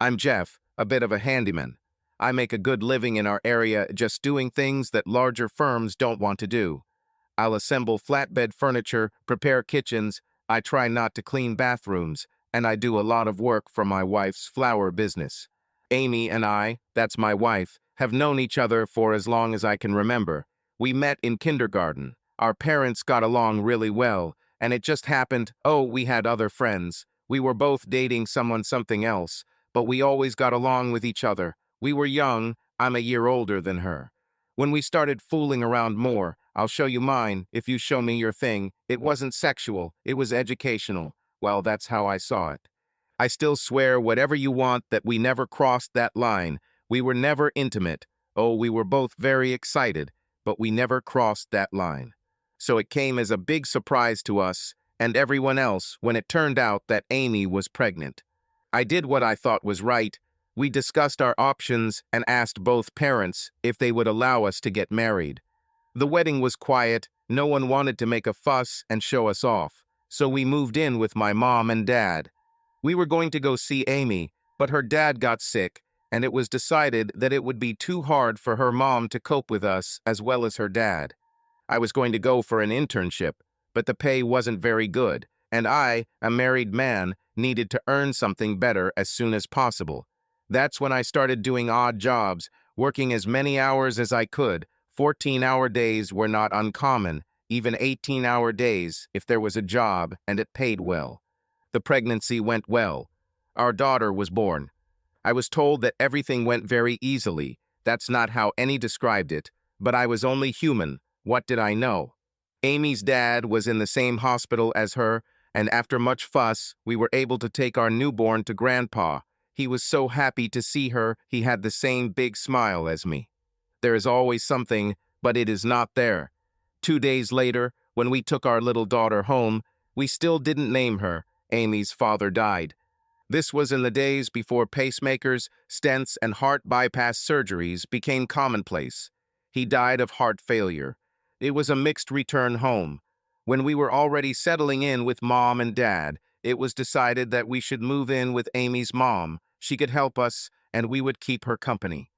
I'm Jeff, a bit of a handyman. I make a good living in our area just doing things that larger firms don't want to do. I'll assemble flatbed furniture, prepare kitchens, I try not to clean bathrooms, and I do a lot of work for my wife's flower business. Amy and I, that's my wife, have known each other for as long as I can remember. We met in kindergarten. Our parents got along really well, and it just happened, we had other friends. We were both dating something else, but we always got along with each other. We were young, I'm a year older than her. When we started fooling around more, I'll show you mine if you show me your thing, it wasn't sexual, it was educational. Well, that's how I saw it. I still swear whatever you want that we never crossed that line. We were never intimate. Oh, we were both very excited, but we never crossed that line. So it came as a big surprise to us and everyone else when it turned out that Amy was pregnant. I did what I thought was right. We discussed our options and asked both parents if they would allow us to get married. The wedding was quiet, no one wanted to make a fuss and show us off, so we moved in with my mom and dad. We were going to go see Amy, but her dad got sick, and it was decided that it would be too hard for her mom to cope with us as well as her dad. I was going to go for an internship, but the pay wasn't very good, and I, a married man, needed to earn something better as soon as possible. That's when I started doing odd jobs, working as many hours as I could. 14-hour days were not uncommon, even 18-hour days if there was a job and it paid well. The pregnancy went well. Our daughter was born. I was told that everything went very easily. That's not how any described it, but I was only human. What did I know? Amy's dad was in the same hospital as her, and after much fuss, we were able to take our newborn to Grandpa. He was so happy to see her, he had the same big smile as me. There is always something, but it is not there. 2 days later, when we took our little daughter home, we still didn't name her. Amy's father died. This was in the days before pacemakers, stents, and heart bypass surgeries became commonplace. He died of heart failure. It was a mixed return home. When we were already settling in with Mom and Dad, it was decided that we should move in with Amy's mom. She could help us, and we would keep her company.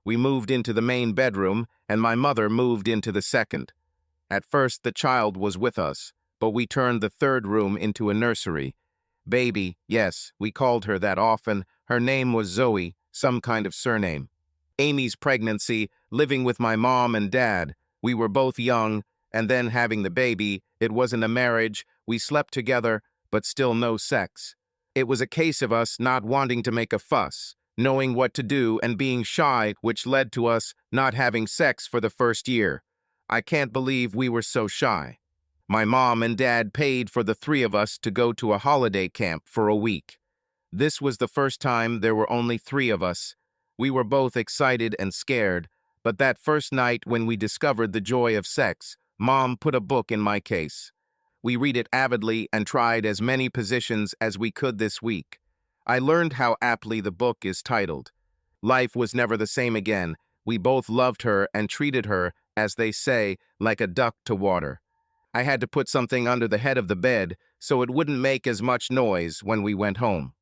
We moved into the main bedroom, and my mother moved into the second. At first, the child was with us, but we turned the third room into a nursery. Baby, yes, we called her that often. Her name was Zoe, some kind of surname. Amy's pregnancy, living with my mom and dad. We were both young, and then having the baby. It wasn't a marriage. We slept together, but still no sex. It was a case of us not wanting to make a fuss, knowing what to do and being shy, which led to us not having sex for the first year. I can't believe we were so shy. My mom and dad paid for the 3 of us to go to a holiday camp for a week. This was the first time there were only 3 of us. We were both excited and scared, but that first night when we discovered the joy of sex, Mom put a book in my case. We read it avidly and tried as many positions as we could this week. I learned how aptly the book is titled. Life was never the same again. We both loved her and treated her, as they say, like a duck to water. I had to put something under the head of the bed so it wouldn't make as much noise when we went home.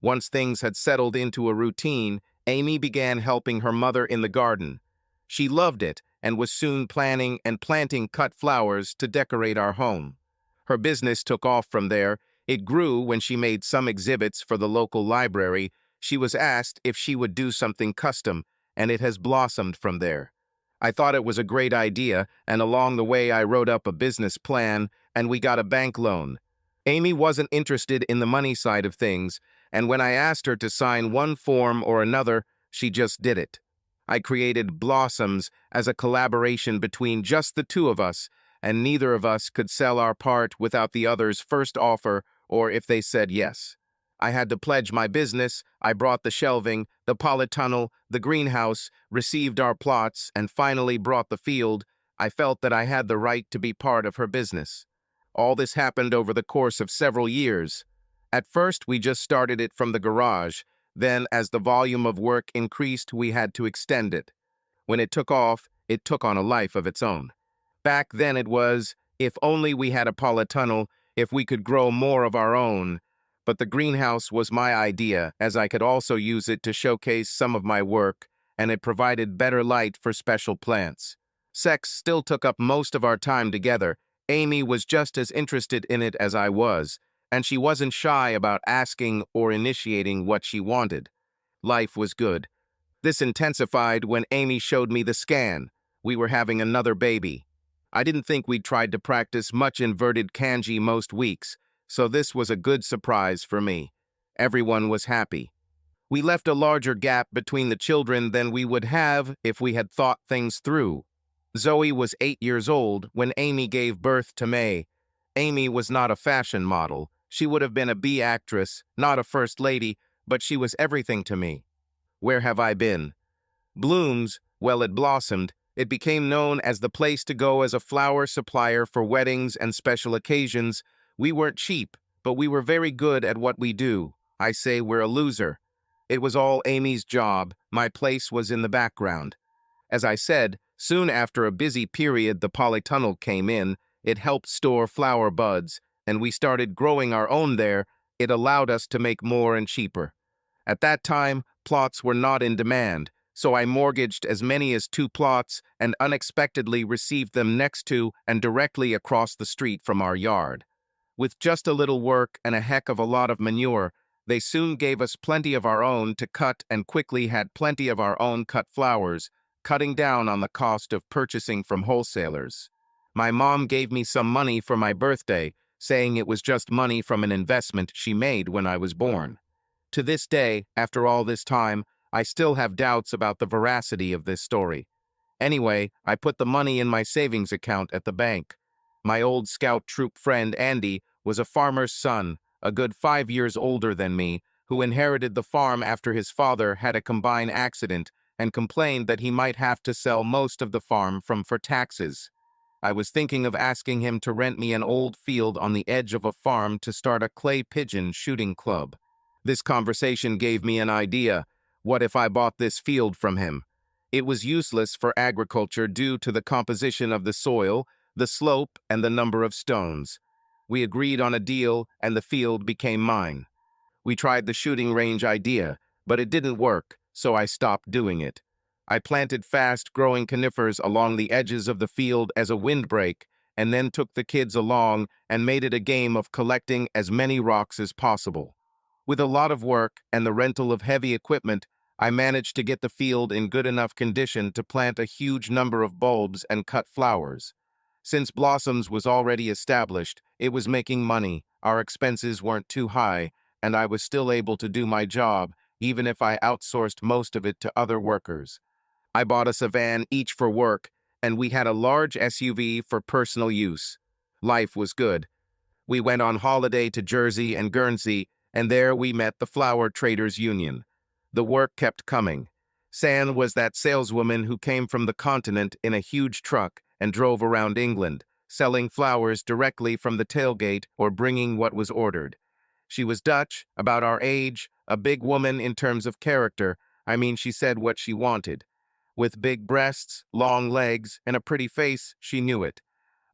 Once things had settled into a routine, Amy began helping her mother in the garden. She loved it and was soon planning and planting cut flowers to decorate our home. Her business took off from there. It grew when she made some exhibits for the local library. She was asked if she would do something custom, and it has blossomed from there. I thought it was a great idea, and along the way I wrote up a business plan, and we got a bank loan. Amy wasn't interested in the money side of things, and when I asked her to sign one form or another, she just did it. I created Blossoms as a collaboration between just the 2 of us, and neither of us could sell our part without the other's first offer or if they said yes. I had to pledge my business. I brought the shelving, the polytunnel, the greenhouse, received our plots, and finally brought the field. I felt that I had the right to be part of her business. All this happened over the course of several years. At first, we just started it from the garage. Then, as the volume of work increased, we had to extend it. When it took off, it took on a life of its own. Back then it was, if only we had a polytunnel, if we could grow more of our own. but the greenhouse was my idea, as I could also use it to showcase some of my work, and it provided better light for special plants. Sex still took up most of our time together. Amy was just as interested in it as I was, and she wasn't shy about asking or initiating what she wanted. Life was good. This intensified when Amy showed me the scan. We were having another baby. I didn't think we'd tried to practice much inverted kanji most weeks, so this was a good surprise for me. Everyone was happy. We left a larger gap between the children than we would have if we had thought things through. Zoe was 8 years old when Amy gave birth to May. Amy was not a fashion model. She would have been a B actress, not a first lady, but she was everything to me. Where have I been? Blooms, well, it blossomed. It became known as the place to go as a flower supplier for weddings and special occasions. We weren't cheap, but we were very good at what we do. I say we're a loser. It was all Amy's job. My place was in the background. As I said, soon after a busy period, the polytunnel came in. It helped store flower buds, and we started growing our own there. It allowed us to make more and cheaper. At that time, plots were not in demand, so I mortgaged as many as 2 plots and unexpectedly received them next to and directly across the street from our yard. With just a little work and a heck of a lot of manure, they soon gave us plenty of our own to cut and quickly had plenty of our own cut flowers, cutting down on the cost of purchasing from wholesalers. My mom gave me some money for my birthday, saying it was just money from an investment she made when I was born. To this day, after all this time, I still have doubts about the veracity of this story. Anyway, I put the money in my savings account at the bank. My old scout troop friend Andy was a farmer's son, a good 5 years older than me, who inherited the farm after his father had a combine accident and complained that he might have to sell most of the farm for taxes. I was thinking of asking him to rent me an old field on the edge of a farm to start a clay pigeon shooting club. This conversation gave me an idea. What if I bought this field from him? It was useless for agriculture due to the composition of the soil, the slope, and the number of stones. We agreed on a deal, and the field became mine. We tried the shooting range idea, but it didn't work, so I stopped doing it. I planted fast-growing conifers along the edges of the field as a windbreak, and then took the kids along and made it a game of collecting as many rocks as possible. With a lot of work and the rental of heavy equipment, I managed to get the field in good enough condition to plant a huge number of bulbs and cut flowers. Since Blossoms was already established, it was making money, our expenses weren't too high, and I was still able to do my job, even if I outsourced most of it to other workers. I bought us a van each for work, and we had a large SUV for personal use. Life was good. We went on holiday to Jersey and Guernsey, and there we met the Flower Traders Union. The work kept coming. San was that saleswoman who came from the continent in a huge truck and drove around England, selling flowers directly from the tailgate or bringing what was ordered. She was Dutch, about our age, a big woman in terms of character. I mean, she said what she wanted. With big breasts, long legs, and a pretty face, she knew it.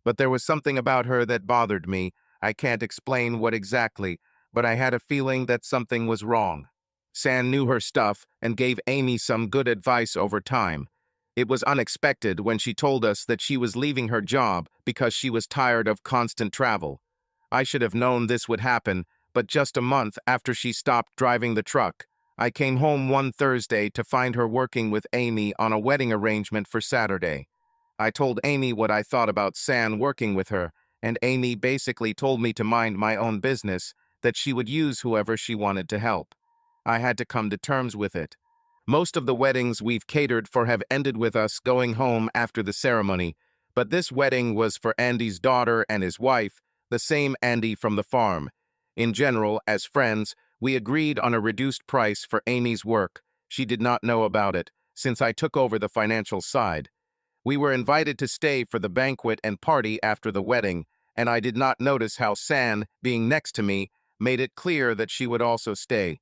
But there was something about her that bothered me. I can't explain what exactly, but I had a feeling that something was wrong. San knew her stuff and gave Amy some good advice over time. It was unexpected when she told us that she was leaving her job because she was tired of constant travel. I should have known this would happen, but just a month after she stopped driving the truck, I came home one Thursday to find her working with Amy on a wedding arrangement for Saturday. I told Amy what I thought about San working with her, and Amy basically told me to mind my own business, that she would use whoever she wanted to help. I had to come to terms with it. Most of the weddings we've catered for have ended with us going home after the ceremony, but this wedding was for Andy's daughter and his wife, the same Andy from the farm. In general, as friends, we agreed on a reduced price for Amy's work. She did not know about it, since I took over the financial side. We were invited to stay for the banquet and party after the wedding, and I did not notice how San, being next to me, made it clear that she would also stay.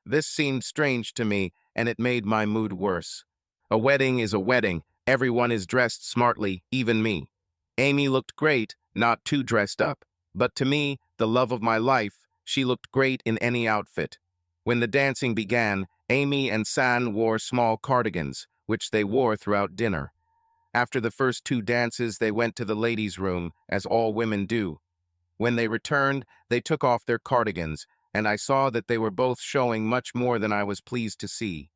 This seemed strange to me, and it made my mood worse. A wedding is a wedding. Everyone is dressed smartly, even me. Amy looked great, not too dressed up. But to me, the love of my life, She looked great in any outfit. When the dancing began, Amy and San wore small cardigans, which they wore throughout dinner. After the first two dances, they went to the ladies' room, as all women do. When they returned, they took off their cardigans, and I saw that they were both showing much more than I was pleased to see.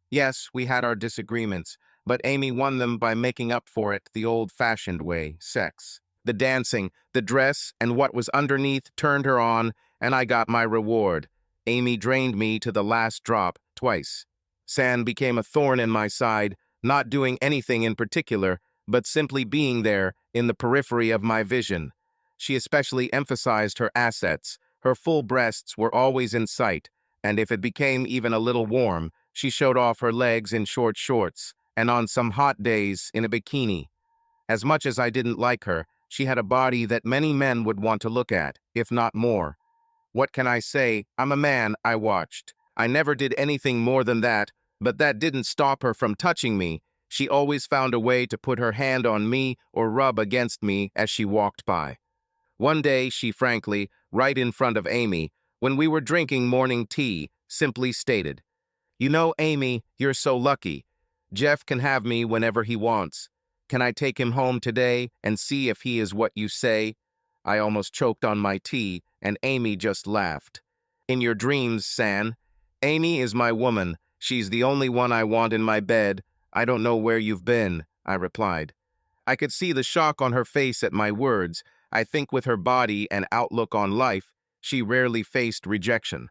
Yes, we had our disagreements, but Amy won them by making up for it the old-fashioned way, sex. The dancing, the dress, and what was underneath turned her on, and I got my reward. Amy drained me to the last drop, twice. San became a thorn in my side, not doing anything in particular, but simply being there, in the periphery of my vision. She especially emphasized her assets. Her full breasts were always in sight, and if it became even a little warm, she showed off her legs in short shorts, and on some hot days in a bikini. As much as I didn't like her, she had a body that many men would want to look at, if not more. What can I say? I'm a man, I watched. I never did anything more than that, but that didn't stop her from touching me. She always found a way to put her hand on me or rub against me as she walked by. One day, she frankly, right in front of Amy, when we were drinking morning tea, simply stated, "You know, Amy, you're so lucky. Jeff can have me whenever he wants. Can I take him home today and see if he is what you say?" I almost choked on my tea, and Amy just laughed. "In your dreams, San. Amy is my woman. She's the only one I want in my bed. I don't know where you've been," I replied. I could see the shock on her face at my words. I think with her body and outlook on life, she rarely faced rejection.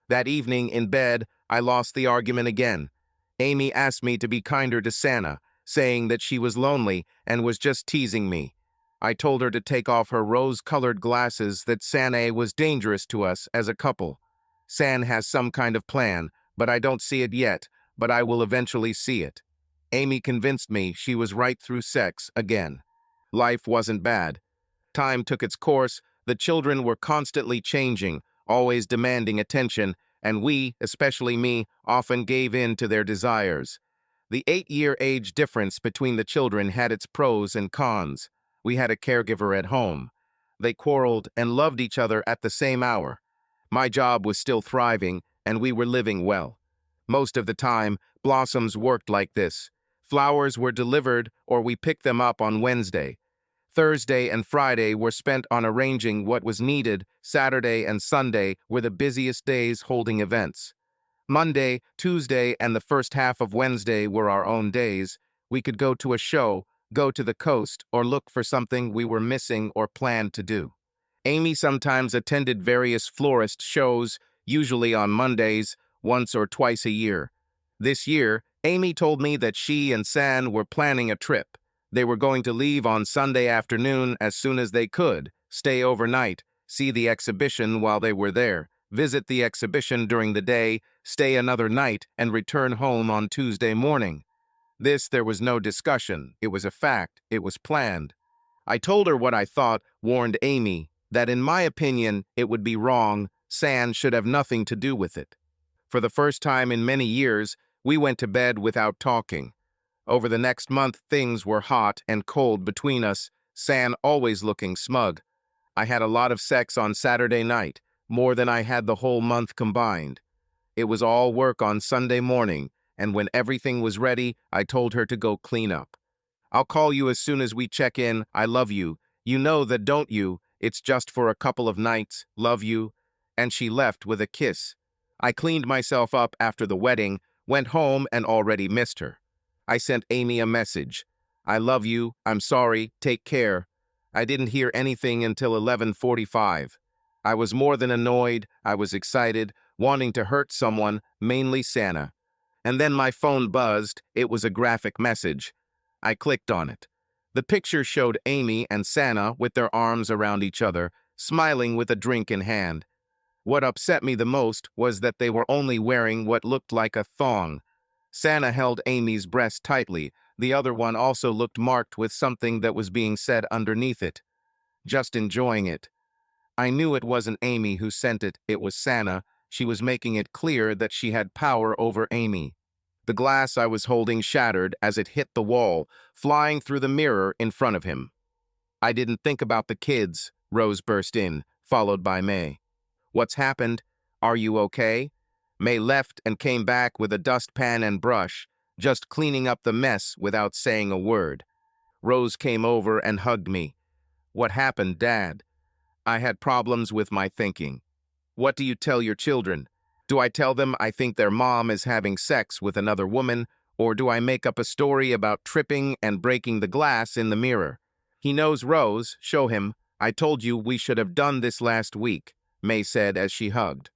That evening in bed, I lost the argument again. Amy asked me to be kinder to Santa, saying that she was lonely and was just teasing me. I told her to take off her rose-colored glasses, that Santa was dangerous to us as a couple. San has some kind of plan, but I don't see it yet, but I will eventually see it. Amy convinced me she was right through sex again. Life wasn't bad. Time took its course, the children were constantly changing, always demanding attention, and we, especially me, often gave in to their desires. The 8-year age difference between the children had its pros and cons. We had a caregiver at home. They quarreled and loved each other at the same hour. My job was still thriving, and we were living well. Most of the time, Blossoms worked like this. Flowers were delivered, or we picked them up on Wednesday. Thursday and Friday were spent on arranging what was needed. Saturday and Sunday were the busiest days holding events. Monday, Tuesday, and the first half of Wednesday were our own days. We could go to a show, go to the coast, or look for something we were missing or planned to do. Amy sometimes attended various florist shows, usually on Mondays, once or twice a year. This year, Amy told me that she and San were planning a trip. They were going to leave on Sunday afternoon as soon as they could, stay overnight, see the exhibition while they were there, visit the exhibition during the day, stay another night, and return home on Tuesday morning. This there was no discussion. It was a fact. It was planned. I told her what I thought, warned Amy, that in my opinion it would be wrong. San should have nothing to do with it. For the first time in many years, we went to bed without talking. Over the next month, things were hot and cold between us, San always looking smug. I had a lot of sex on Saturday night, more than I had the whole month combined. It was all work on Sunday morning, and when everything was ready, I told her to go clean up. "I'll call you as soon as we check in. I love you. You know that, don't you? It's just for a couple of nights. Love you." And she left with a kiss. I cleaned myself up after the wedding, went home, and already missed her. I sent Amy a message. "I love you. I'm sorry. Take care." I didn't hear anything until 11:45. I was more than annoyed. I was excited, wanting to hurt someone, mainly Santa. And then my phone buzzed. It was a graphic message. I clicked on it. The picture showed Amy and Santa with their arms around each other, smiling with a drink in hand. What upset me the most was that they were only wearing what looked like a thong. Santa held Amy's breast tightly. The other one also looked marked with something that was being said underneath it. Just enjoying it. I knew it wasn't Amy who sent it, it was Santa. She was making it clear that she had power over Amy. The glass I was holding shattered as it hit the wall, flying through the mirror in front of him. "I didn't think about the kids," Rose burst in, followed by May. What's happened? Are you okay? May left and came back with a dustpan and brush, just cleaning up the mess without saying a word. Rose came over and hugged me. What happened, Dad? I had problems with my thinking. What do you tell your children? Do I tell them I think their mom is having sex with another woman, or do I make up a story about tripping and breaking the glass in the mirror? He knows Rose, show him. I told you we should have done this last week, May said as she hugged.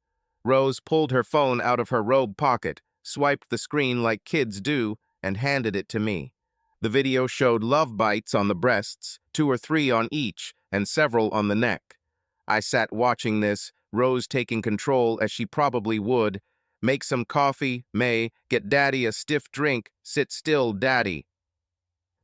Rose pulled her phone out of her robe pocket, swiped the screen like kids do, and handed it to me. The video showed love bites on the breasts, 2 or 3 on each, and several on the neck. I sat watching this, Rose taking control as she probably would. Make some coffee, May, get Daddy a stiff drink, sit still, Daddy.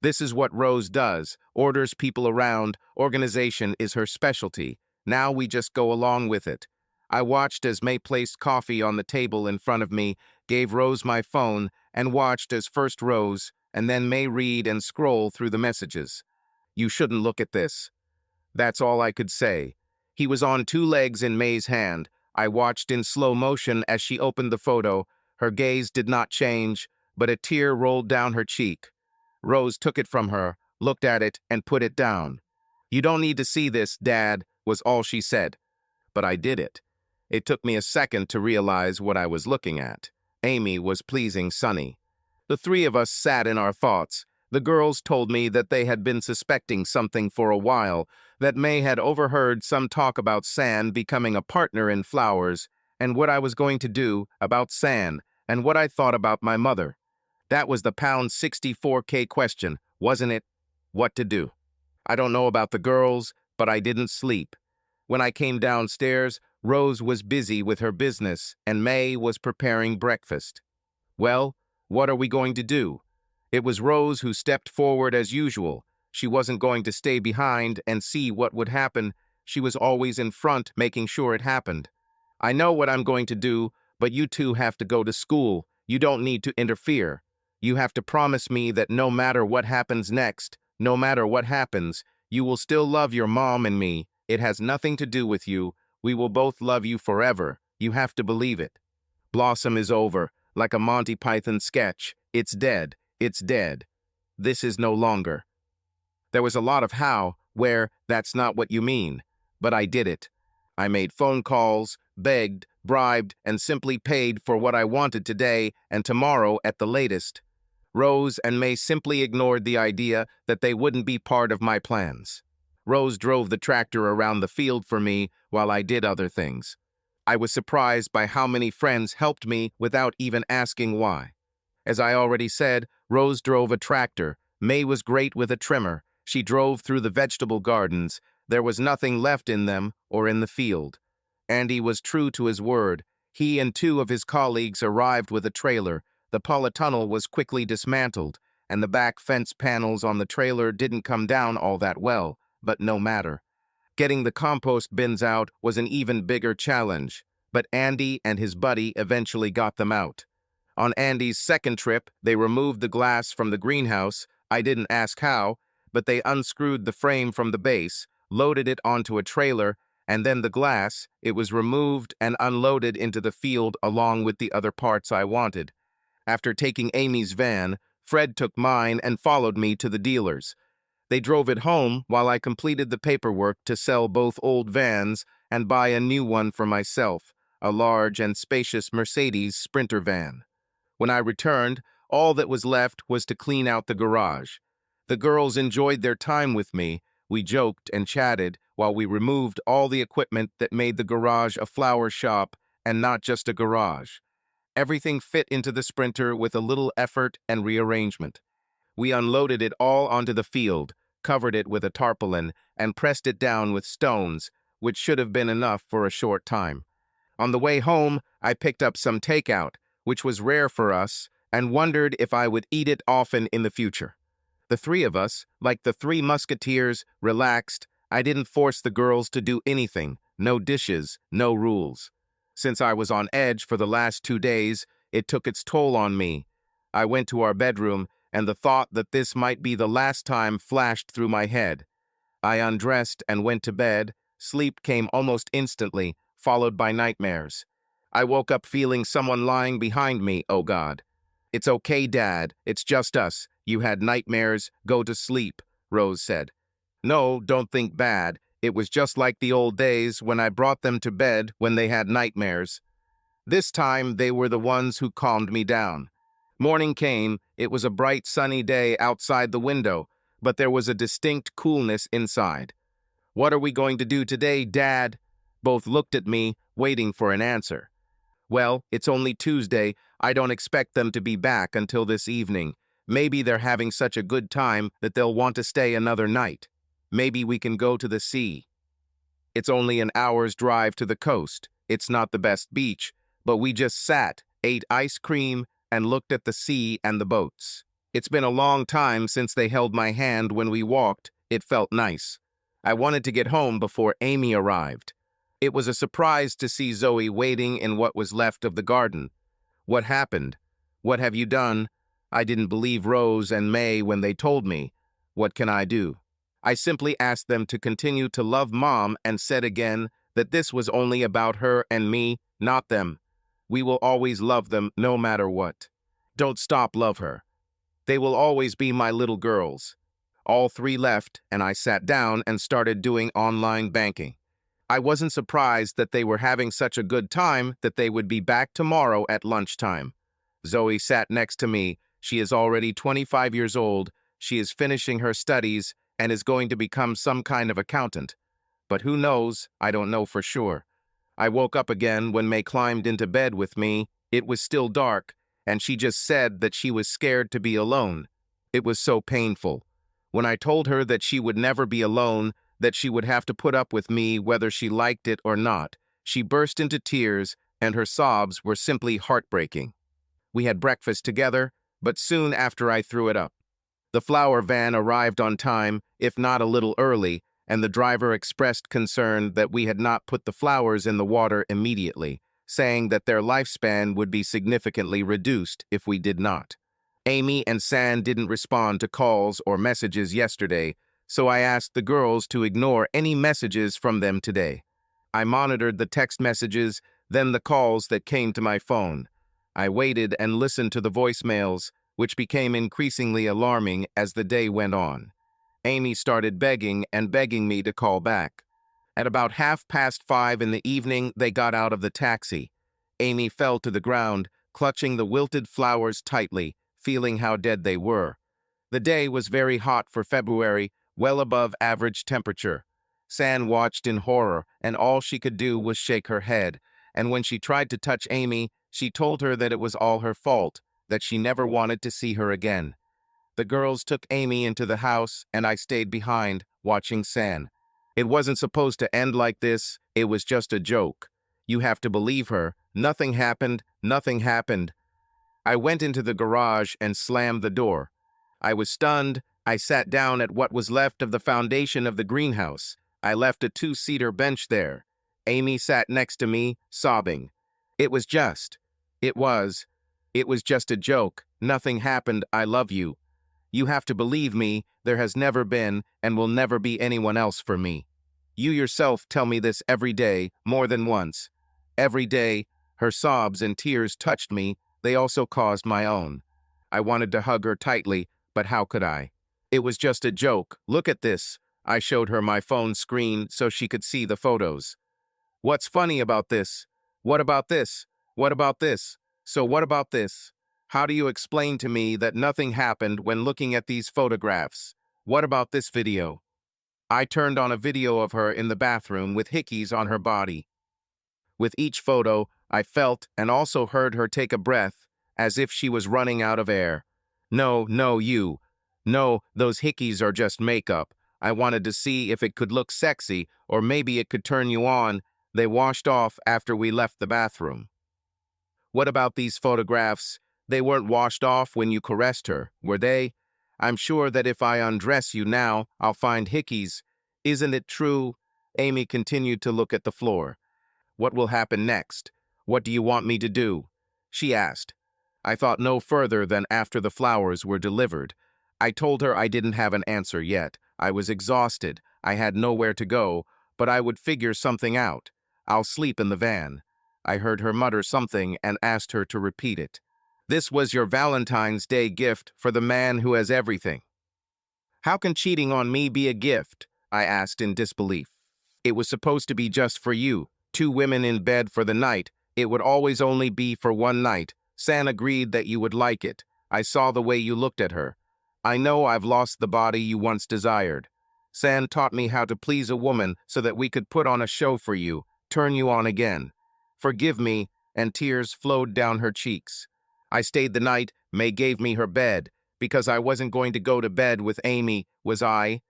This is what Rose does, orders people around, organization is her specialty. Now we just go along with it. I watched as May placed coffee on the table in front of me, gave Rose my phone, and watched as first Rose, and then May read and scroll through the messages. You shouldn't look at this. That's all I could say. He was on 2 legs in May's hand. I watched in slow motion as she opened the photo. Her gaze did not change, but a tear rolled down her cheek. Rose took it from her, looked at it, and put it down. You don't need to see this, Dad, was all she said. But I did it. It took me a second to realize what I was looking at. Amy was pleasing Sonny. The 3 of us sat in our thoughts. The girls told me that they had been suspecting something for a while, that May had overheard some talk about San becoming a partner in flowers, and what I was going to do about San, and what I thought about my mother. That was the pound 64K question, wasn't it? What to do. I don't know about the girls, but I didn't sleep. When I came downstairs, Rose was busy with her business, and May was preparing breakfast. Well, what are we going to do? It was Rose who stepped forward as usual. She wasn't going to stay behind and see what would happen. She was always in front, making sure it happened. I know what I'm going to do, but you 2 have to go to school. You don't need to interfere. You have to promise me that no matter what happens next, no matter what happens, you will still love your mom and me. It has nothing to do with you. We will both love you forever. You have to believe it. Blossom is over, like a Monty Python sketch. It's dead. It's dead. This is no longer. There was a lot of how, where, that's not what you mean. But I did it. I made phone calls, begged, bribed, and simply paid for what I wanted today and tomorrow at the latest. Rose and May simply ignored the idea that they wouldn't be part of my plans. Rose drove the tractor around the field for me while I did other things. I was surprised by how many friends helped me without even asking why. As I already said, Rose drove a tractor. May was great with a trimmer. She drove through the vegetable gardens. There was nothing left in them or in the field. Andy was true to his word. He and 2 of his colleagues arrived with a trailer. The polytunnel was quickly dismantled, and the back fence panels on the trailer didn't come down all that well, but no matter. Getting the compost bins out was an even bigger challenge, but Andy and his buddy eventually got them out. On Andy's second trip, they removed the glass from the greenhouse. I didn't ask how, but they unscrewed the frame from the base, loaded it onto a trailer, and then the glass, it was removed and unloaded into the field along with the other parts I wanted. After taking Amy's van, Fred took mine and followed me to the dealers. They drove it home while I completed the paperwork to sell both old vans and buy a new one for myself, a large and spacious Mercedes Sprinter van. When I returned, all that was left was to clean out the garage. The girls enjoyed their time with me. We joked and chatted while we removed all the equipment that made the garage a flower shop and not just a garage. Everything fit into the Sprinter with a little effort and rearrangement. We unloaded it all onto the field, covered it with a tarpaulin, and pressed it down with stones, which should have been enough for a short time. On the way home, I picked up some takeout, which was rare for us, and wondered if I would eat it often in the future. The 3 of us, like the 3 musketeers, relaxed. I didn't force the girls to do anything, no dishes, no rules. Since I was on edge for the last 2 days, it took its toll on me. I went to our bedroom, and the thought that this might be the last time flashed through my head. I undressed and went to bed. Sleep came almost instantly, followed by nightmares. I woke up feeling someone lying behind me, oh God. It's okay, Dad. It's just us. You had nightmares. Go to sleep, Rose said. No, don't think bad. It was just like the old days when I brought them to bed when they had nightmares. This time, they were the ones who calmed me down. Morning came. It was a bright, sunny day outside the window, but there was a distinct coolness inside. What are we going to do today, Dad? Both looked at me, waiting for an answer. Well, it's only Tuesday. I don't expect them to be back until this evening. Maybe they're having such a good time that they'll want to stay another night. Maybe we can go to the sea. It's only an hour's drive to the coast. It's not the best beach, but we just sat, ate ice cream, and looked at the sea and the boats. It's been a long time since they held my hand when we walked. It felt nice. I wanted to get home before Amy arrived. It was a surprise to see Zoe waiting in what was left of the garden. What happened? What have you done? I didn't believe Rose and May when they told me. What can I do? I simply asked them to continue to love Mom and said again that this was only about her and me, not them. We will always love them no matter what. Don't stop love her. They will always be my little girls. All three left, and I sat down and started doing online banking. I wasn't surprised that they were having such a good time that they would be back tomorrow at lunchtime. Zoe sat next to me. She is already 25 years old. She is finishing her studies and is going to become some kind of accountant. But who knows? I don't know for sure. I woke up again when May climbed into bed with me. It was still dark, and she just said that she was scared to be alone. It was so painful. When I told her that she would never be alone, that she would have to put up with me whether she liked it or not, she burst into tears, and her sobs were simply heartbreaking. We had breakfast together, but soon after I threw it up. The flower van arrived on time, if not a little early, and the driver expressed concern that we had not put the flowers in the water immediately, saying that their lifespan would be significantly reduced if we did not. Amy and San didn't respond to calls or messages yesterday, so I asked the girls to ignore any messages from them today. I monitored the text messages, then the calls that came to my phone. I waited and listened to the voicemails, which became increasingly alarming as the day went on. Amy started begging and begging me to call back. At about 5:30 in the evening, they got out of the taxi. Amy fell to the ground, clutching the wilted flowers tightly, feeling how dead they were. The day was very hot for February, well above average temperature. San watched in horror, and all she could do was shake her head, and when she tried to touch Amy, she told her that it was all her fault, that she never wanted to see her again. The girls took Amy into the house, and I stayed behind, watching San. It wasn't supposed to end like this. It was just a joke. You have to believe her. Nothing happened. Nothing happened. I went into the garage and slammed the door. I was stunned. I sat down at what was left of the foundation of the greenhouse. I left a two-seater bench there. Amy sat next to me, sobbing. It was just a joke. Nothing happened. I love you. You have to believe me. There has never been and will never be anyone else for me. You yourself tell me this every day, more than once. Every day, her sobs and tears touched me. They also caused my own. I wanted to hug her tightly, but how could I? It was just a joke. Look at this. I showed her my phone screen so she could see the photos. What's funny about this? What about this? What about this? So what about this? How do you explain to me that nothing happened when looking at these photographs? What about this video? I turned on a video of her in the bathroom with hickeys on her body. With each photo, I felt and also heard her take a breath, as if she was running out of air. No, those hickeys are just makeup. I wanted to see if it could look sexy, or maybe it could turn you on. They washed off after we left the bathroom. What about these photographs? They weren't washed off when you caressed her, were they? I'm sure that if I undress you now, I'll find hickeys. Isn't it true? Amy continued to look at the floor. What will happen next? What do you want me to do? She asked. I thought no further than after the flowers were delivered. I told her I didn't have an answer yet. I was exhausted. I had nowhere to go, but I would figure something out. I'll sleep in the van. I heard her mutter something and asked her to repeat it. This was your Valentine's Day gift for the man who has everything. How can cheating on me be a gift? I asked in disbelief. It was supposed to be just for you, two women in bed for the night. It would always only be for one night. San agreed that you would like it. I saw the way you looked at her. I know I've lost the body you once desired. San taught me how to please a woman so that we could put on a show for you, turn you on again. Forgive me, and tears flowed down her cheeks. I stayed the night. May gave me her bed, because I wasn't going to go to bed with Amy, was I?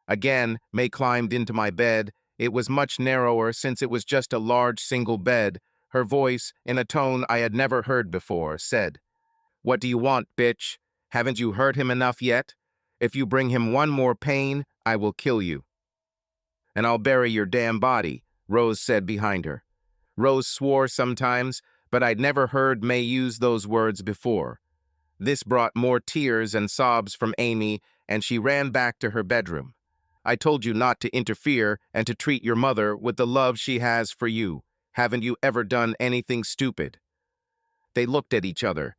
Again, May climbed into my bed. It was much narrower since it was just a large single bed. Her voice, in a tone I had never heard before, said, "What do you want, bitch? Haven't you hurt him enough yet? If you bring him one more pain, I will kill you. And I'll bury your damn body," Rose said behind her. Rose swore sometimes, but I'd never heard May use those words before. This brought more tears and sobs from Amy, and she ran back to her bedroom. "I told you not to interfere and to treat your mother with the love she has for you. Haven't you ever done anything stupid?" They looked at each other.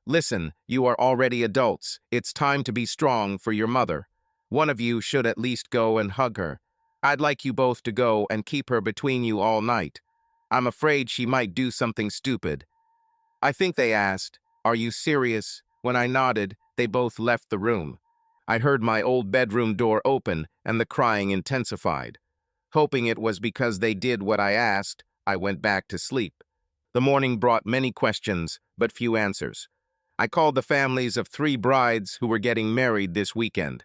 "Listen, you are already adults. It's time to be strong for your mother. One of you should at least go and hug her. I'd like you both to go and keep her between you all night. I'm afraid she might do something stupid." I think they asked, "Are you serious?" When I nodded, they both left the room. I heard my old bedroom door open, and the crying intensified. Hoping it was because they did what I asked, I went back to sleep. The morning brought many questions, but few answers. I called the families of 3 brides who were getting married this weekend.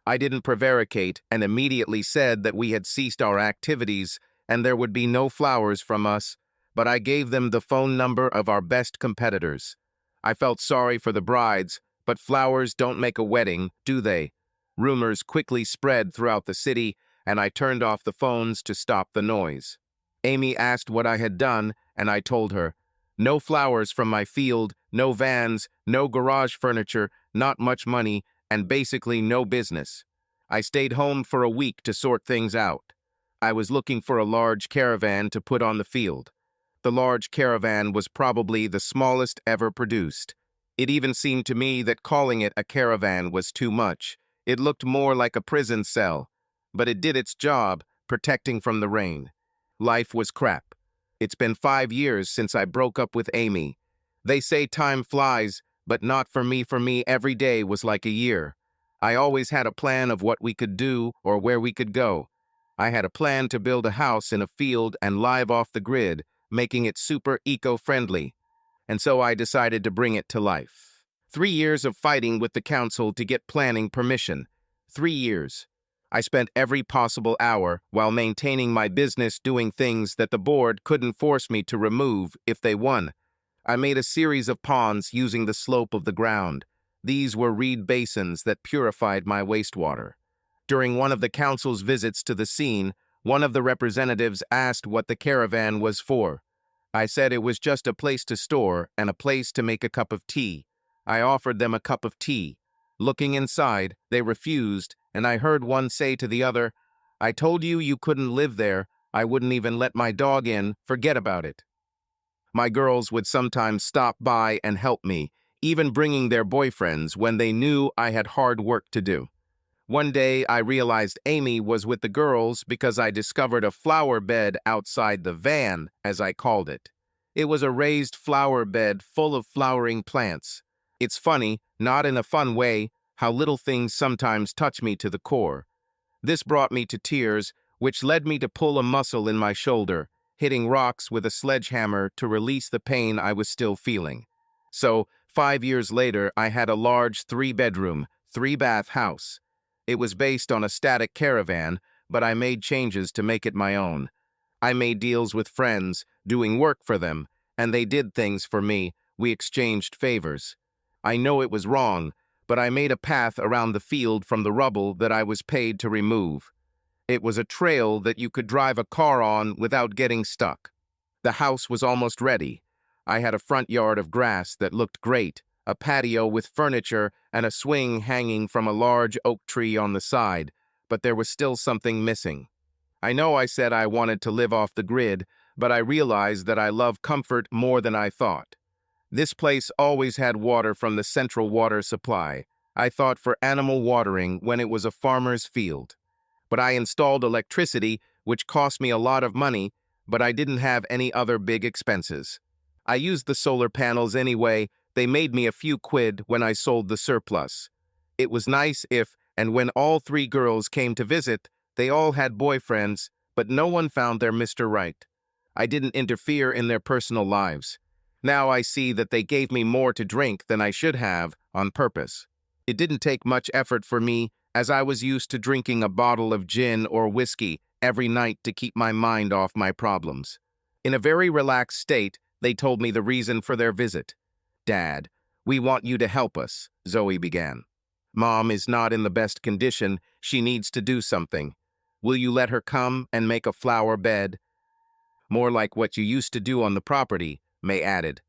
I didn't prevaricate and immediately said that we had ceased our activities and there would be no flowers from us, but I gave them the phone number of our best competitors. I felt sorry for the brides, but flowers don't make a wedding, do they? Rumors quickly spread throughout the city, and I turned off the phones to stop the noise. Amy asked what I had done, and I told her, "No flowers from my field, no vans, no garage furniture, not much money, and basically no business." I stayed home for a week to sort things out. I was looking for a large caravan to put on the field. The large caravan was probably the smallest ever produced. It even seemed to me that calling it a caravan was too much. It looked more like a prison cell, but it did its job, protecting from the rain. Life was crap. It's been 5 years since I broke up with Amy. They say time flies, but not for me. For me, every day was like a year. I always had a plan of what we could do or where we could go. I had a plan to build a house in a field and live off the grid, making it super eco-friendly. And so I decided to bring it to life. 3 years of fighting with the council to get planning permission. 3 years. I spent every possible hour while maintaining my business doing things that the board couldn't force me to remove if they won. I made a series of ponds using the slope of the ground. These were reed basins that purified my wastewater. During one of the council's visits to the scene, one of the representatives asked what the caravan was for. I said it was just a place to store and a place to make a cup of tea. I offered them a cup of tea. Looking inside, they refused, and I heard one say to the other, "I told you you couldn't live there. I wouldn't even let my dog in. Forget about it." My girls would sometimes stop by and help me, even bringing their boyfriends when they knew I had hard work to do. One day, I realized Amy was with the girls because I discovered a flower bed outside the van, as I called it. It was a raised flower bed full of flowering plants. It's funny, not in a fun way, how little things sometimes touch me to the core. This brought me to tears, which led me to pull a muscle in my shoulder, hitting rocks with a sledgehammer to release the pain I was still feeling. So, 5 years later, I had a large 3-bedroom, 3-bath house. It was based on a static caravan, but I made changes to make it my own. I made deals with friends, doing work for them, and they did things for me. We exchanged favors. I know it was wrong, but I made a path around the field from the rubble that I was paid to remove. It was a trail that you could drive a car on without getting stuck. The house was almost ready. I had a front yard of grass that looked great, a patio with furniture, and a swing hanging from a large oak tree on the side, but there was still something missing. I know I said I wanted to live off the grid, but I realized that I love comfort more than I thought. This place always had water from the central water supply. I thought for animal watering when it was a farmer's field. But I installed electricity, which cost me a lot of money, but I didn't have any other big expenses. I used the solar panels anyway. They made me a few quid when I sold the surplus. It was nice if, and when all three girls came to visit, they all had boyfriends, but no one found their Mr. Right. I didn't interfere in their personal lives. Now I see that they gave me more to drink than I should have, on purpose. It didn't take much effort for me, as I was used to drinking a bottle of gin or whiskey every night to keep my mind off my problems. In a very relaxed state, they told me the reason for their visit. "Dad, we want you to help us," Zoe began. "Mom is not in the best condition. She needs to do something. Will you let her come and make a flower bed? More like what you used to do on the property," May added.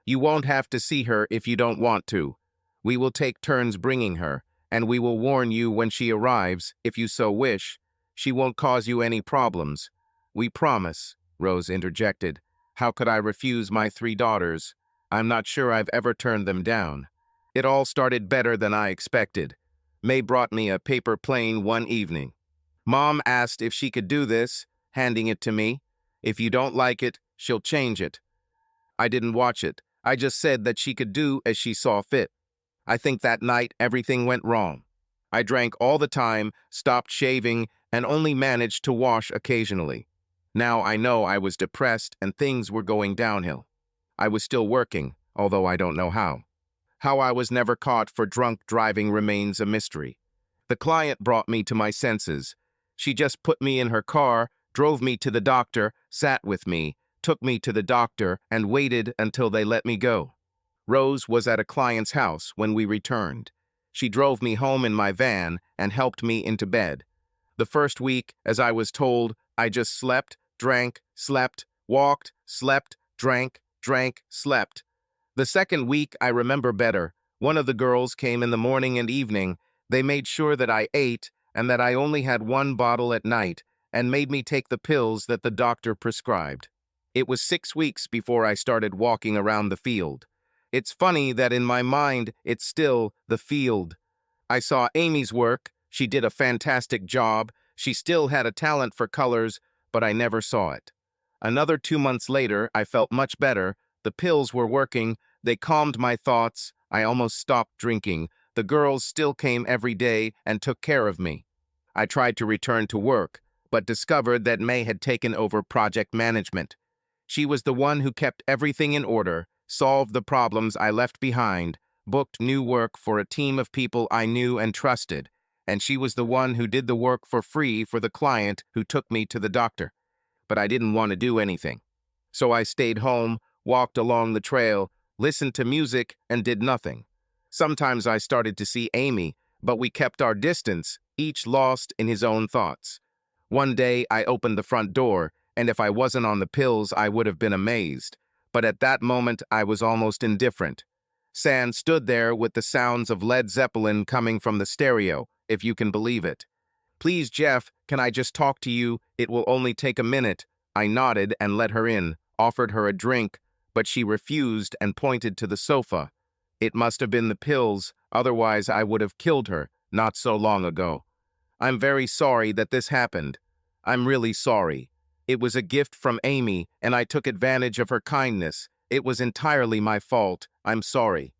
"You won't have to see her if you don't want to. We will take turns bringing her, and we will warn you when she arrives, if you so wish. She won't cause you any problems." "We promise," Rose interjected. "How could I refuse my 3 daughters? I'm not sure I've ever turned them down." It all started better than I expected. May brought me a paper plane one evening. Mom asked if she could do this, handing it to me. "If you don't like it, she'll change it." I didn't watch it. I just said that she could do as she saw fit. I think that night everything went wrong. I drank all the time, stopped shaving, and only managed to wash occasionally. Now I know I was depressed and things were going downhill. I was still working, although I don't know how. How I was never caught for drunk driving remains a mystery. The client brought me to my senses. She just put me in her car, drove me to the doctor, sat with me, took me to the doctor, and waited until they let me go. Rose was at a client's house when we returned. She drove me home in my van and helped me into bed. The first week, as I was told, I just slept, drank, slept, walked, slept, drank, slept. The second week I remember better. One of the girls came in the morning and evening. They made sure that I ate and that I only had 1 bottle at night and made me take the pills that the doctor prescribed. It was 6 weeks before I started walking around the field. It's funny that in my mind, it's still the field. I saw Amy's work. She did a fantastic job. She still had a talent for colors, but I never saw it. Another 2 months later, I felt much better. The pills were working. They calmed my thoughts. I almost stopped drinking. The girls still came every day and took care of me. I tried to return to work, but discovered that May had taken over project management. She was the one who kept everything in order, solved the problems I left behind, booked new work for a team of people I knew and trusted, and she was the one who did the work for free for the client who took me to the doctor. But I didn't want to do anything. So I stayed home, walked along the trail, listened to music, and did nothing. Sometimes I started to see Amy, but we kept our distance, each lost in his own thoughts. One day I opened the front door, and if I wasn't on the pills, I would have been amazed. But at that moment, I was almost indifferent. San stood there with the sounds of Led Zeppelin coming from the stereo, if you can believe it. "Please, Jeff, can I just talk to you? It will only take a minute." I nodded and let her in, offered her a drink, but she refused and pointed to the sofa. It must have been the pills, otherwise I would have killed her, not so long ago. "I'm very sorry that this happened. I'm really sorry. It was a gift from Amy, and I took advantage of her kindness. It was entirely my fault. I'm sorry.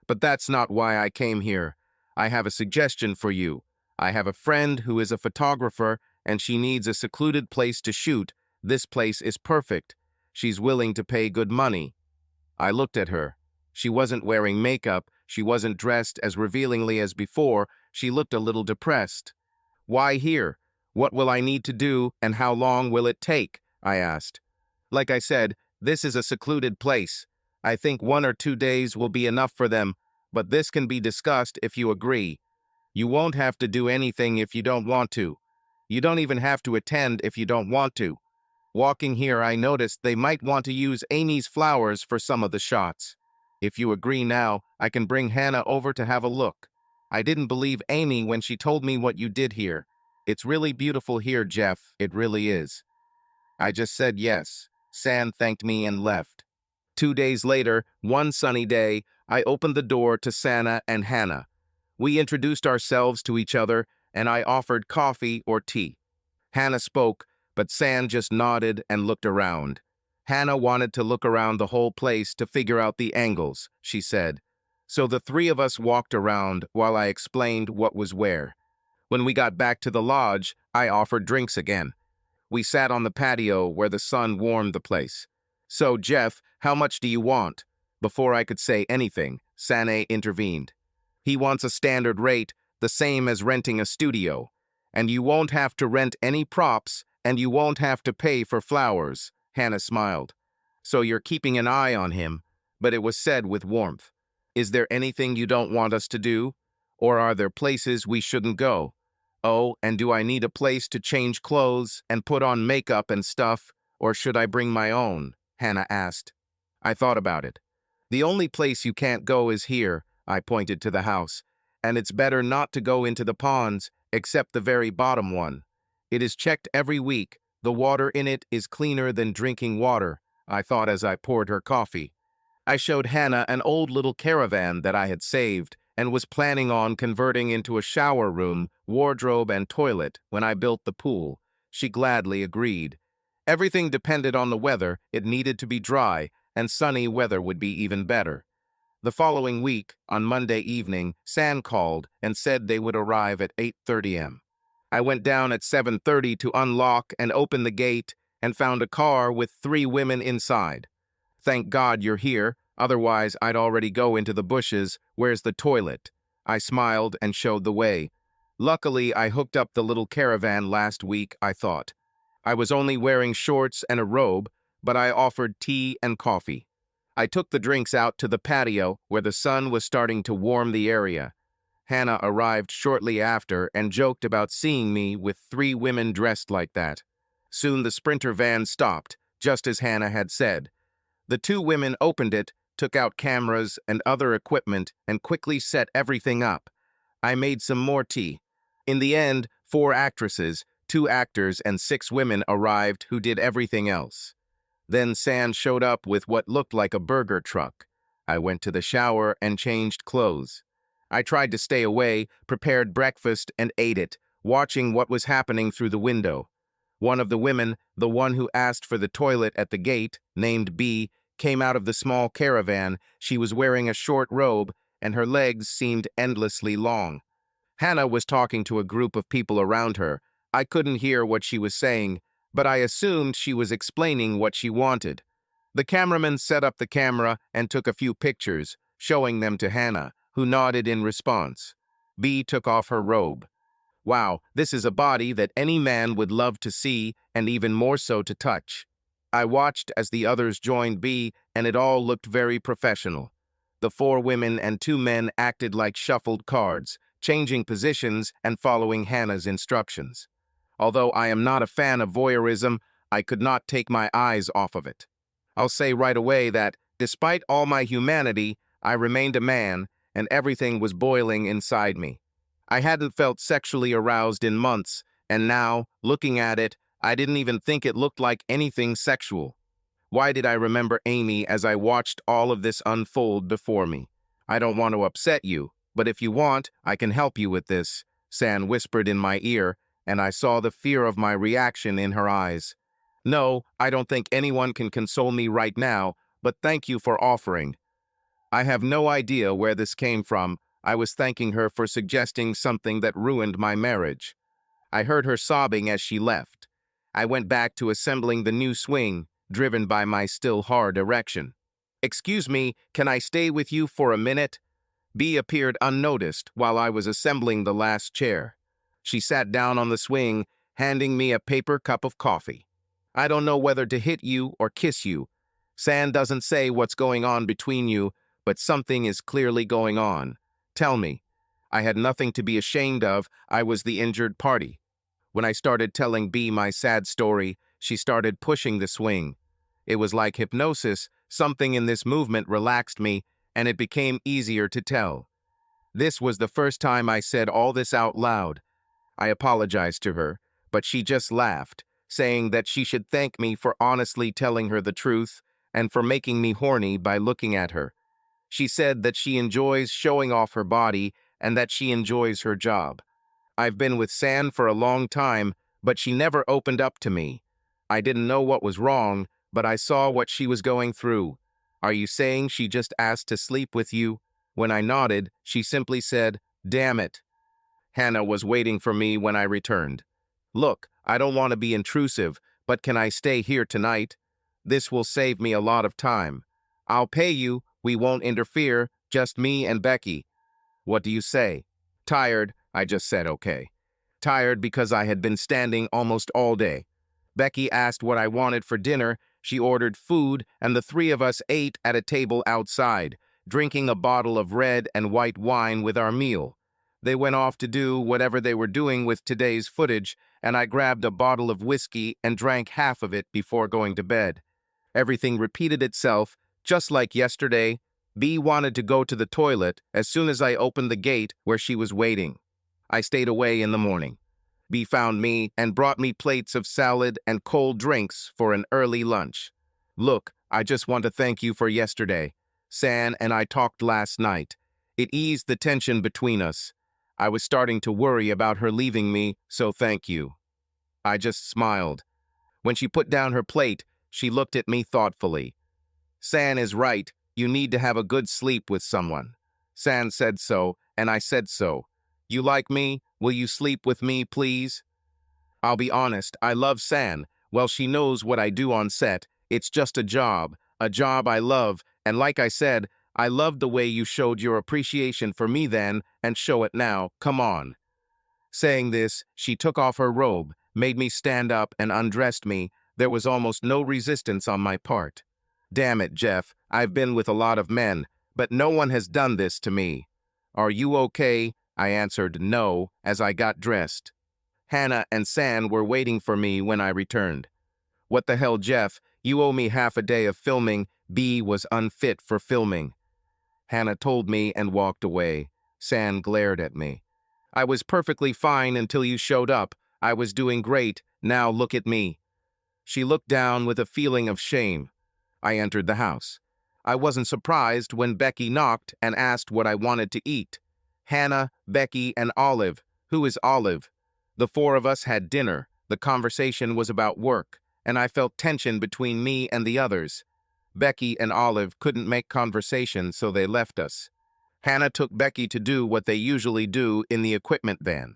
But that's not why I came here. I have a suggestion for you. I have a friend who is a photographer, and she needs a secluded place to shoot. This place is perfect. She's willing to pay good money." I looked at her. She wasn't wearing makeup. She wasn't dressed as revealingly as before. She looked a little depressed. "Why here? What will I need to do, and how long will it take?" I asked. "Like I said, this is a secluded place. I think 1 or 2 days will be enough for them, but this can be discussed if you agree. You won't have to do anything if you don't want to. You don't even have to attend if you don't want to. Walking here, I noticed they might want to use Amy's flowers for some of the shots. If you agree now, I can bring Hannah over to have a look. I didn't believe Amy when she told me what you did here. It's really beautiful here, Jeff. It really is." I just said yes. San thanked me and left. 2 days later, one sunny day, I opened the door to Sana and Hannah. We introduced ourselves to each other, and I offered coffee or tea. Hannah spoke, but San just nodded and looked around. Hannah wanted to look around the whole place to figure out the angles, she said. So the three of us walked around while I explained what was where. When we got back to the lodge, I offered drinks again. We sat on the patio where the sun warmed the place. "So, Jeff, how much do you want?" Before I could say anything, Sane intervened. "He wants a standard rate, the same as renting a studio. And you won't have to rent any props, and you won't have to pay for flowers." Hannah smiled. "So you're keeping an eye on him," but it was said with warmth. "Is there anything you don't want us to do? Or are there places we shouldn't go? Oh, and do I need a place to change clothes and put on makeup and stuff, or should I bring my own?" Hannah asked. I thought about it. "The only place you can't go is here," I pointed to the house, "and it's better not to go into the ponds, except the very bottom one. It is checked every week. The water in it is cleaner than drinking water," I thought as I poured her coffee. I showed Hannah an old little caravan that I had saved and was planning on converting into a shower room, wardrobe, and toilet when I built the pool. She gladly agreed. Everything depended on the weather. It needed to be dry, and sunny weather would be even better. The following week, on Monday evening, San called and said they would arrive at 8:30 a.m. I went down at 7:30 to unlock and open the gate and found a car with 3 women inside. "Thank God you're here, otherwise I'd already go into the bushes. Where's the toilet?" I smiled and showed the way. Luckily, I hooked up the little caravan last week, I thought. I was only wearing shorts and a robe, but I offered tea and coffee. I took the drinks out to the patio where the sun was starting to warm the area. Hannah arrived shortly after and joked about seeing me with 3 women dressed like that. Soon the Sprinter van stopped, just as Hannah had said. The 2 women opened it, took out cameras and other equipment, and quickly set everything up. I made some more tea. In the end, 4 actresses, 2 actors, and 6 women arrived who did everything else. Then San showed up with what looked like a burger truck. I went to the shower and changed clothes. I tried to stay away, prepared breakfast, and ate it, watching what was happening through the window. One of the women, the one who asked for the toilet at the gate, named B, came out of the small caravan. She was wearing a short robe, and her legs seemed endlessly long. Hannah was talking to a group of people around her. I couldn't hear what she was saying, but I assumed she was explaining what she wanted. The cameraman set up the camera and took a few pictures, showing them to Hannah, who nodded in response. B took off her robe. "Wow, this is a body that any man would love to see, and even more so to touch." I watched as the others joined B, and it all looked very professional. The 4 women and 2 men acted like shuffled cards, changing positions and following Hannah's instructions. Although I am not a fan of voyeurism, I could not take my eyes off of it. I'll say right away that, despite all my humanity, I remained a man, and everything was boiling inside me. I hadn't felt sexually aroused in months, and now, looking at it, I didn't even think it looked like anything sexual. Why did I remember Amy as I watched all of this unfold before me? "I don't want to upset you, but if you want, I can help you with this," San whispered in my ear, and I saw the fear of my reaction in her eyes. "No, I don't think anyone can console me right now, but thank you for offering." I have no idea where this came from. I was thanking her for suggesting something that ruined my marriage. I heard her sobbing as she left. I went back to assembling the new swing, driven by my still hard erection. "Excuse me, can I stay with you for a minute?" B appeared unnoticed while I was assembling the last chair. She sat down on the swing, handing me a paper cup of coffee. "I don't know whether to hit you or kiss you. San doesn't say what's going on between you, but something is clearly going on. Tell me." I had nothing to be ashamed of. I was the injured party. When I started telling B my sad story, she started pushing the swing. It was like hypnosis. Something in this movement relaxed me, and it became easier to tell. This was the first time I said all this out loud. I apologized to her, but she just laughed. saying that she should thank me for honestly telling her the truth and for making me horny by looking at her. She said that she enjoys showing off her body and that she enjoys her job. I've been with San for a long time, but she never opened up to me. I didn't know what was wrong, but I saw what she was going through. Are you saying she just asked to sleep with you? When I nodded, she simply said, "Damn it." Hannah was waiting for me when I returned. "Look, I don't want to be intrusive, but can I stay here tonight? This will save me a lot of time. I'll pay you, we won't interfere, just me and Becky. What do you say?" Tired, I just said okay. Tired because I had been standing almost all day. Becky asked what I wanted for dinner. She ordered food, and the three of us ate at a table outside, drinking a bottle of red and white wine with our meal. They went off to do whatever they were doing with today's footage, and I grabbed a bottle of whiskey and drank half of it before going to bed. Everything repeated itself, just like yesterday. B wanted to go to the toilet as soon as I opened the gate where she was waiting. I stayed away in the morning. B found me and brought me plates of salad and cold drinks for an early lunch. "Look, I just want to thank you for yesterday. San and I talked last night. It eased the tension between us. I was starting to worry about her leaving me, so thank you." I just smiled. When she put down her plate, she looked at me thoughtfully. "San is right. You need to have a good sleep with someone. San said so, and I said so. You like me? Will you sleep with me, please?" I'll be honest, I love San. Well, she knows what I do on set. It's just a job I love, and like I said, I loved the way you showed your appreciation for me then, and show it now. Come on. Saying this, she took off her robe, made me stand up, and undressed me. There was almost no resistance on my part. "Damn it, Jeff, I've been with a lot of men, but no one has done this to me." "Are you okay?" I answered no as I got dressed. Hannah and San were waiting for me when I returned. "What the hell, Jeff? You owe me half a day of filming. B was unfit for filming." Hannah told me and walked away. San glared at me. "I was perfectly fine until you showed up. I was doing great. Now look at me." She looked down with a feeling of shame. I entered the house. I wasn't surprised when Becky knocked and asked what I wanted to eat. Hannah, Becky, and Olive. Who is Olive? The four of us had dinner. The conversation was about work, and I felt tension between me and the others. Becky and Olive couldn't make conversation, so they left us. Hannah took Becky to do what they usually do in the equipment van.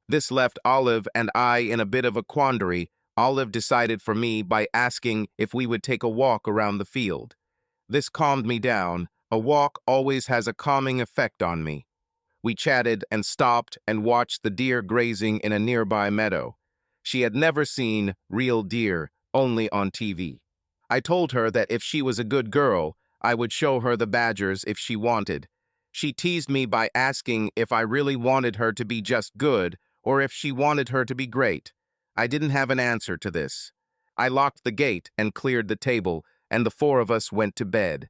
This left Olive and I in a bit of a quandary. Olive decided for me by asking if we would take a walk around the field. This calmed me down. A walk always has a calming effect on me. We chatted and stopped and watched the deer grazing in a nearby meadow. She had never seen real deer, only on TV. I told her that if she was a good girl, I would show her the badgers if she wanted. She teased me by asking if I really wanted her to be just good or if she wanted her to be great. I didn't have an answer to this. I locked the gate and cleared the table, and the four of us went to bed.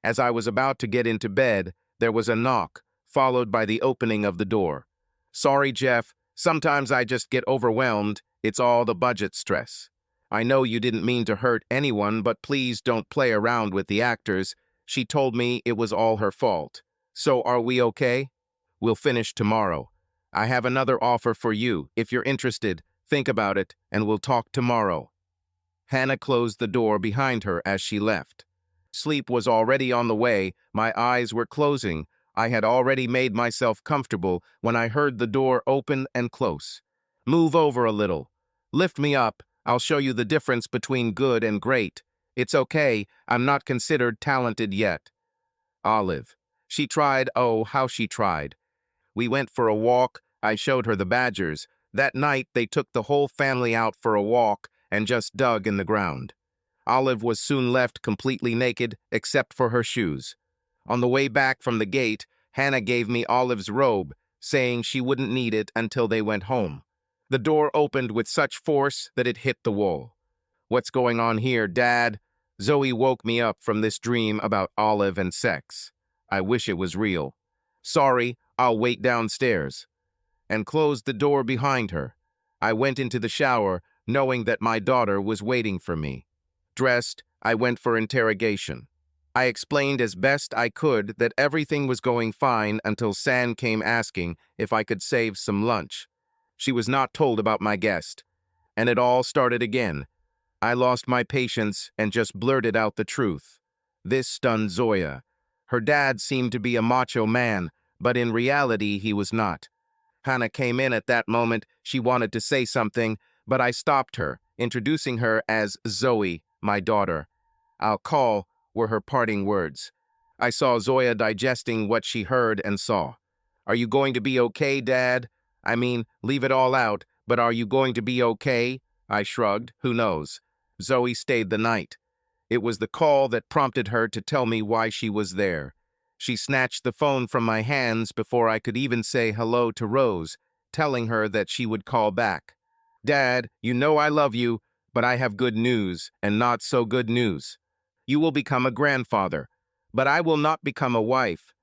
As I was about to get into bed, there was a knock, followed by the opening of the door. "Sorry, Jeff. Sometimes I just get overwhelmed. It's all the budget stress. I know you didn't mean to hurt anyone, but please don't play around with the actors." She told me it was all her fault. "So are we okay?" "We'll finish tomorrow. I have another offer for you. If you're interested, think about it, and we'll talk tomorrow." Hannah closed the door behind her as she left. Sleep was already on the way. My eyes were closing. I had already made myself comfortable when I heard the door open and close. "Move over a little. Lift me up. I'll show you the difference between good and great. It's okay. I'm not considered talented yet." Olive. She tried. Oh, how she tried. We went for a walk. I showed her the badgers. That night, they took the whole family out for a walk and just dug in the ground. Olive was soon left completely naked, except for her shoes. On the way back from the gate, Hannah gave me Olive's robe, saying she wouldn't need it until they went home. The door opened with such force that it hit the wall. "What's going on here, Dad?" Zoe woke me up from this dream about Olive and sex. I wish it was real. "Sorry, I'll wait downstairs," and closed the door behind her. I went into the shower. knowing that my daughter was waiting for me. Dressed, I went for interrogation. I explained as best I could that everything was going fine until San came asking if I could save some lunch. She was not told about my guest, and it all started again. I lost my patience and just blurted out the truth. This stunned Zoya. Her dad seemed to be a macho man, but in reality he was not. Hannah came in at that moment. She wanted to say something, but I stopped her, introducing her as Zoe, my daughter. "I'll call," were her parting words. I saw Zoya digesting what she heard and saw. "Are you going to be okay, Dad? I mean, leave it all out, but are you going to be okay?" I shrugged. Who knows? Zoe stayed the night. It was the call that prompted her to tell me why she was there. She snatched the phone from my hands before I could even say hello to Rose, telling her that she would call back. "Dad, you know I love you, but I have good news and not so good news. You will become a grandfather, but I will not become a wife."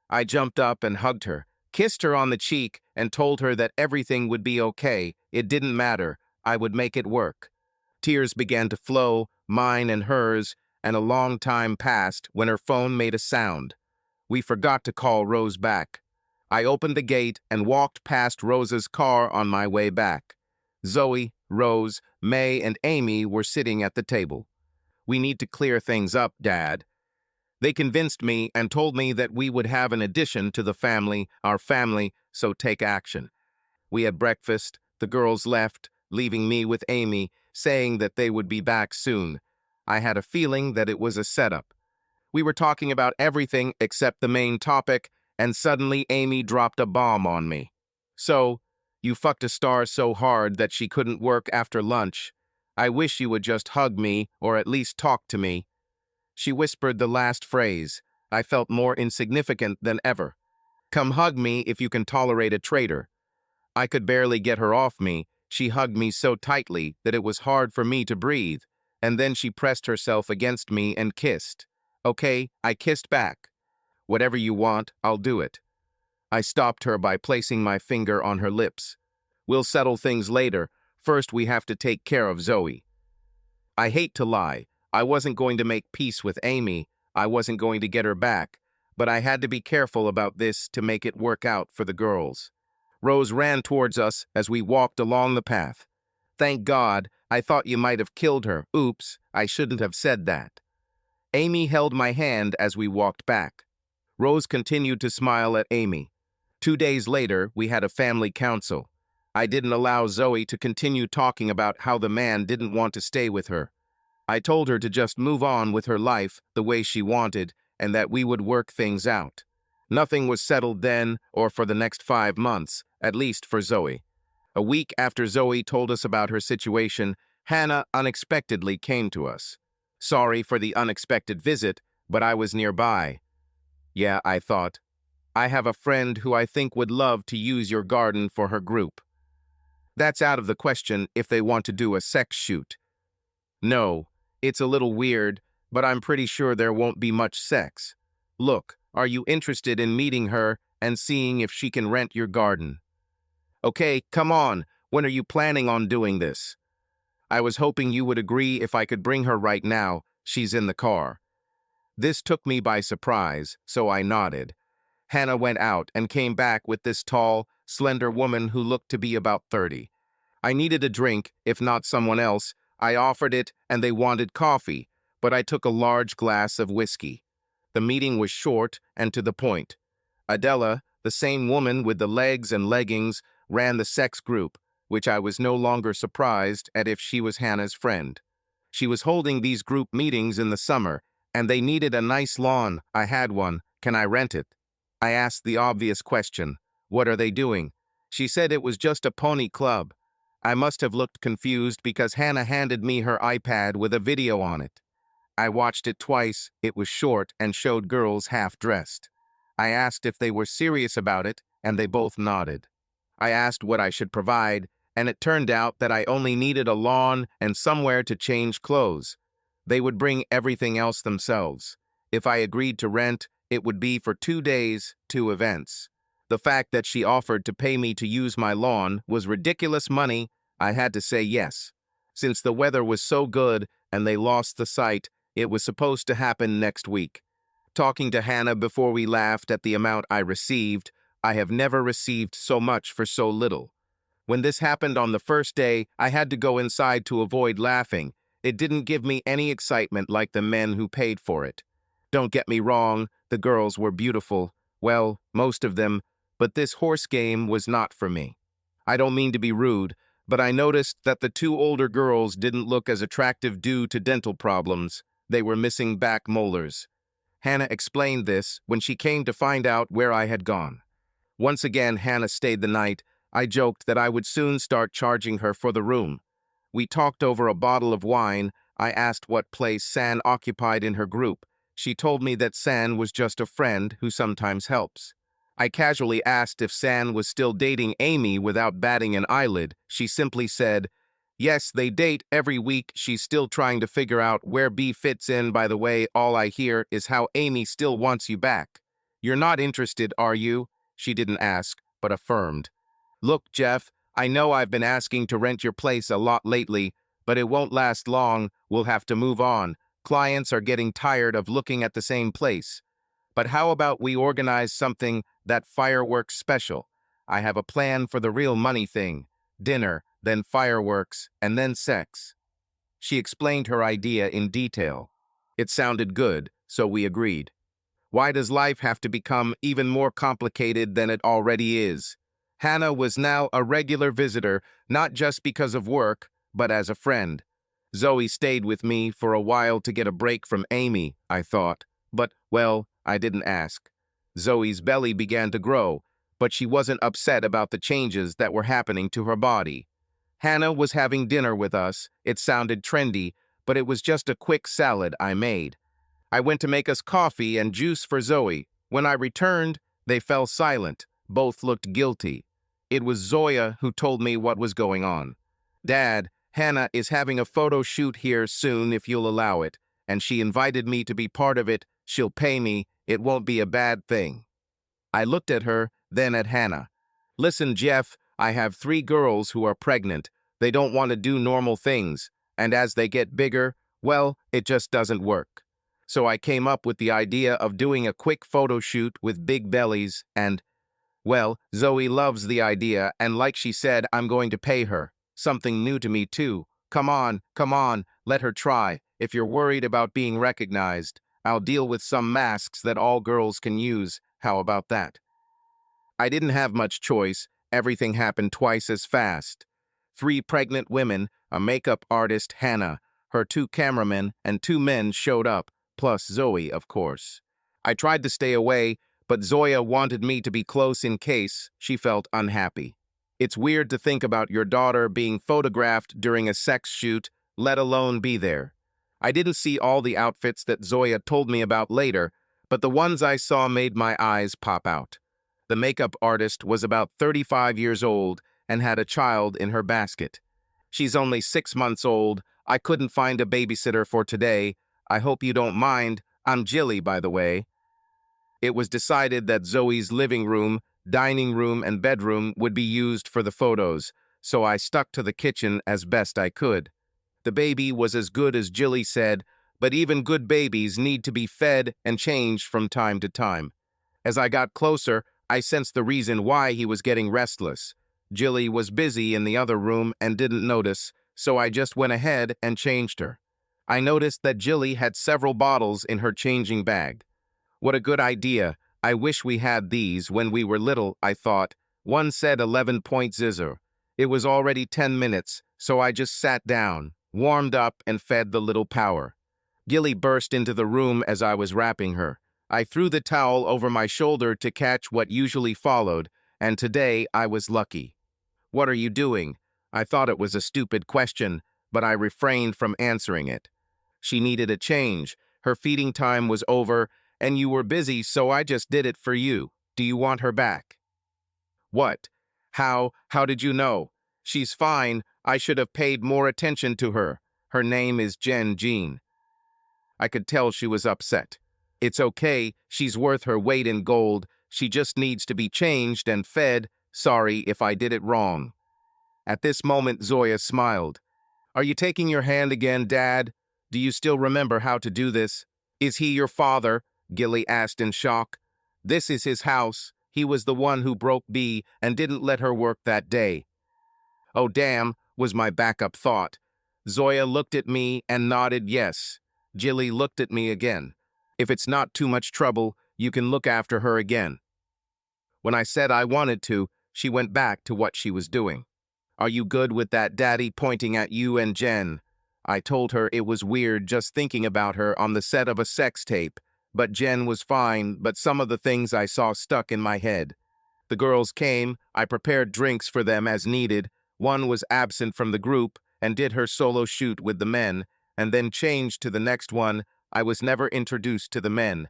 I jumped up and hugged her, kissed her on the cheek, and told her that everything would be okay. It didn't matter. I would make it work. Tears began to flow, mine and hers, and a long time passed when her phone made a sound. We forgot to call Rose back. I opened the gate and walked past Rose's car on my way back. Zoe, Rose, May, and Amy were sitting at the table. "We need to clear things up, Dad." They convinced me and told me that we would have an addition to the family, our family, so take action. We had breakfast. The girls left, leaving me with Amy, saying that they would be back soon. I had a feeling that it was a setup. We were talking about everything except the main topic, and suddenly Amy dropped a bomb on me. "So, you fucked a star so hard that she couldn't work after lunch. I wish you would just hug me or at least talk to me." She whispered the last phrase. I felt more insignificant than ever. "Come hug me if you can tolerate a traitor." I could barely get her off me. She hugged me so tightly that it was hard for me to breathe, and then she pressed herself against me and kissed. Okay, I kissed back. "Whatever you want, I'll do it." I stopped her by placing my finger on her lips. "We'll settle things later. First, we have to take care of Zoe." I hate to lie. I wasn't going to make peace with Amy. I wasn't going to get her back, but I had to be careful about this to make it work out for the girls. Rose ran towards us as we walked along the path. "Thank God, I thought you might have killed her. Oops, I shouldn't have said that." Amy held my hand as we walked back. Rose continued to smile at Amy. 2 days later, we had a family council. I didn't allow Zoe to continue talking about how the man didn't want to stay with her. I told her to just move on with her life the way she wanted and that we would work things out. Nothing was settled then or for the next 5 months, at least for Zoe. A week after Zoe told us about her situation, Hannah unexpectedly came to us. Sorry for the unexpected visit, but I was nearby. Yeah, I thought. I have a friend who I think would love to use your garden for her group. That's out of the question if they want to do a sex shoot. No, it's a little weird, but I'm pretty sure there won't be much sex. Look, are you interested in meeting her and seeing if she can rent your garden? Okay, come on. When are you planning on doing this? I was hoping you would agree if I could bring her right now. She's in the car. This took me by surprise, so I nodded. Hannah went out and came back with this tall, slender woman who looked to be about 30. I needed a drink, if not someone else. I offered it, and they wanted coffee, but I took a large glass of whiskey. The meeting was short and to the point. Adela, the same woman with the legs and leggings, ran the sex group, which I was no longer surprised at if she was Hannah's friend. She was holding these group meetings in the summer, and they needed a nice lawn. I had one. Can I rent it? I asked the obvious question. What are they doing? She said it was just a pony club. I must have looked confused because Hannah handed me her iPad with a video on it. I watched it twice. It was short and showed girls half-dressed. I asked if they were serious about it, and they both nodded. I asked what I should provide, and it turned out that I only needed a lawn and somewhere to change clothes. They would bring everything else themselves. If I agreed to rent, it would be for 2 days, 2 events. The fact that she offered to pay me to use my lawn was ridiculous money, I had to say yes. Since the weather was so good and they lost the site, it was supposed to happen next week. Talking to Hannah before we laughed at the amount I received. I have never received so much for so little. When this happened on the first day, I had to go inside to avoid laughing. It didn't give me any excitement like the men who paid for it. Don't get me wrong, the girls were beautiful. Well, most of them, but this horse game was not for me. I don't mean to be rude, but I noticed that the two older girls didn't look as attractive due to dental problems. They were missing back molars. Hannah explained this when she came to find out where I had gone. Once again, Hannah stayed the night. I joked that I would soon start charging her for the room. We talked over a bottle of wine. I asked what place San occupied in her group. She told me that San was just a friend who sometimes helps. I casually asked if San was still dating Amy without batting an eyelid. She simply said, "Yes, they date every week. She's still trying to figure out where B fits in. By the way, all I hear is how Amy still wants you back. You're not interested, are you?" She didn't ask, but affirmed. "Look, Jeff, I know I've been asking to rent your place a lot lately, but it won't last long. We'll have to move on. Clients are getting tired of looking at the same place. But how about we organize something that fireworks special? I have a plan for the real money thing. Dinner, then fireworks, and then sex." She explained her idea in detail. It sounded good, so we agreed. Why does life have to become even more complicated than it already is? Hannah was now a regular visitor, not just because of work, but as a friend. Zoe stayed with me for a while to get a break from Amy, I thought. But, well, I didn't ask. Zoe's belly began to grow, but she wasn't upset about the changes that were happening to her body. Hannah was having dinner with us. It sounded trendy, but it was just a quick salad I made. I went to make us coffee and juice for Zoe. When I returned, they fell silent. Both looked guilty. It was Zoya who told me what was going on. "Dad, Hannah is having a photo shoot here soon if you'll allow it, and she invited me to be part of it. She'll pay me. It won't be a bad thing." I looked at her, then at Hannah. "Listen, Jeff, I have 3 girls who are pregnant. They don't want to do normal things, and as they get bigger, well, it just doesn't work. So I came up with the idea of doing a quick photo shoot with big bellies and, well, Zoe loves the idea, and like she said, I'm going to pay her. Something new to me, too. Come on, let her try. If you're worried about being recognized, I'll deal with some masks that all girls can use. How about that?" I didn't have much choice. Everything happened twice as fast. 3 pregnant women, a makeup artist, Hannah, her 2 cameramen, and 2 men showed up, plus Zoe, of course. I tried to stay away, but Zoya wanted me to be close in case she felt unhappy. It's weird to think about your daughter being photographed during a sex shoot, let alone be there. I didn't see all the outfits that Zoya told me about later, but the ones I saw made my eyes pop out. The makeup artist was about 35 years old and had a child in her basket. "She's only 6 months old. I couldn't find a babysitter for today. I hope you don't mind. I'm Jilly, by the way." It was decided that Zoe's living room, dining room, and bedroom would be used for the photos, so I stuck to the kitchen as best I could. The baby was as good as Jilly said, but even good babies need to be fed and changed from time to time. As I got closer, I sensed the reason why he was getting restless. Jilly was busy in the other room and didn't notice, so I just went ahead and changed her. I noticed that Jilly had several bottles in her changing bag. What a good idea. I wish we had these when we were little, I thought. One said 11-point zizzer. It was already 10 minutes, so I just sat down, warmed up, and fed the little power. Gilly burst into the room as I was wrapping her. I threw the towel over my shoulder to catch what usually followed, and today I was lucky. "What are you doing?" I thought it was a stupid question, but I refrained from answering it. "She needed a change. Her feeding time was over, and you were busy, so I just did it for you. Do you want her back?" "What? How did you know?" "She's fine. I should have paid more attention to her. Her name is Jen Jean." I could tell she was upset. "It's okay. She's worth her weight in gold. She just needs to be changed and fed. Sorry if I did it wrong." At this moment, Zoya smiled. Are you taking your hand again, Dad? Do you still remember how to do this? Is he your father? Gilly asked in shock. This is his house. He was the one who broke B and didn't let her work that day. Oh, damn, was my backup thought. Zoya looked at me and nodded yes. Gilly looked at me again. If it's not too much trouble, you can look after her again. When I said I wanted to, she went back to what she was doing. Are you good with that, Daddy, pointing at you and Jen? I told her it was weird just thinking about her on the set of a sex tape, but Jen was fine, but some of the things I saw stuck in my head. The girls came, I prepared drinks for them as needed. One was absent from the group and did her solo shoot with the men, and then changed to the next one. I was never introduced to the men.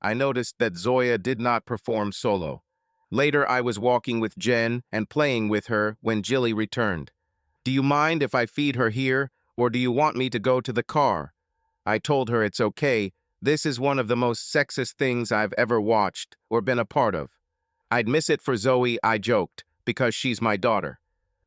I noticed that Zoya did not perform solo. Later, I was walking with Jen and playing with her when Gilly returned. Do you mind if I feed her here, or do you want me to go to the car? I told her it's okay. This is one of the most sexist things I've ever watched or been a part of. I'd miss it for Zoe, I joked, because she's my daughter.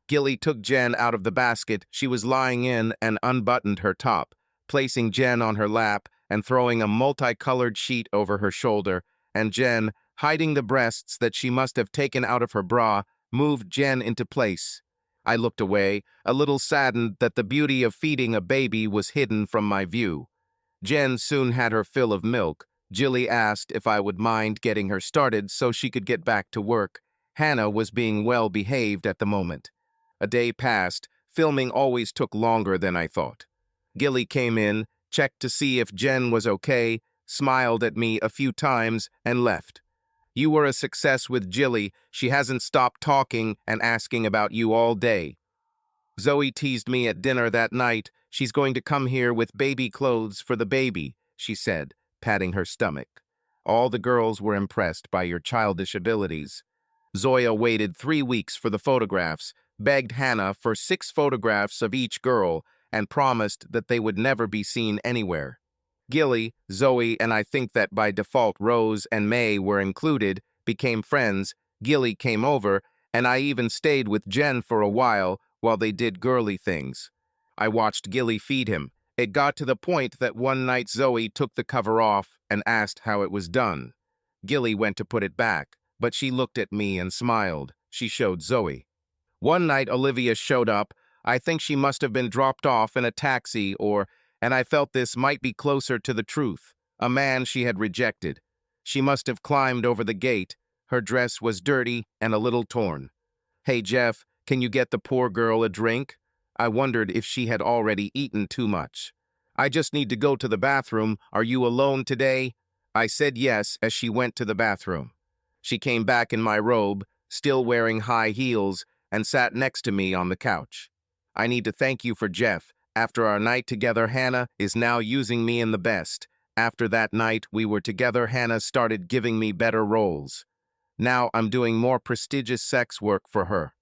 Gilly took Jen out of the basket she was lying in and unbuttoned her top, placing Jen on her lap and throwing a multicolored sheet over her shoulder, and Jen, hiding the breasts that she must have taken out of her bra, moved Jen into place. I looked away, a little saddened that the beauty of feeding a baby was hidden from my view. Jen soon had her fill of milk. Gilly asked if I would mind getting her started so she could get back to work. Hannah was being well behaved at the moment. A day passed. Filming always took longer than I thought. Gilly came in, checked to see if Jen was okay, smiled at me a few times, and left. You were a success with Gilly. She hasn't stopped talking and asking about you all day. Zoe teased me at dinner that night. She's going to come here with baby clothes for the baby, she said, patting her stomach. All the girls were impressed by your childish abilities. Zoya waited 3 weeks for the photographs, begged Hannah for 6 photographs of each girl, and promised that they would never be seen anywhere. Gilly, Zoe, and I think that by default Rose and May were included, became friends. Gilly came over, and I even stayed with Jen for a while they did girly things. I watched Gilly feed him. It got to the point that one night Zoe took the cover off and asked how it was done. Gilly went to put it back, but she looked at me and smiled. She showed Zoe. One night Olivia showed up. I think she must have been dropped off in a taxi and I felt this might be closer to the truth. A man she had rejected. She must have climbed over the gate. Her dress was dirty and a little torn. Hey, Jeff, can you get the poor girl a drink? I wondered if she had already eaten too much. I just need to go to the bathroom. Are you alone today? I said yes as she went to the bathroom. She came back in my robe, still wearing high heels, and sat next to me on the couch. I need to thank you for Jeff. After our night together, Hannah is now using me in the best. After that night we were together, Hannah started giving me better roles. Now I'm doing more prestigious sex work for her.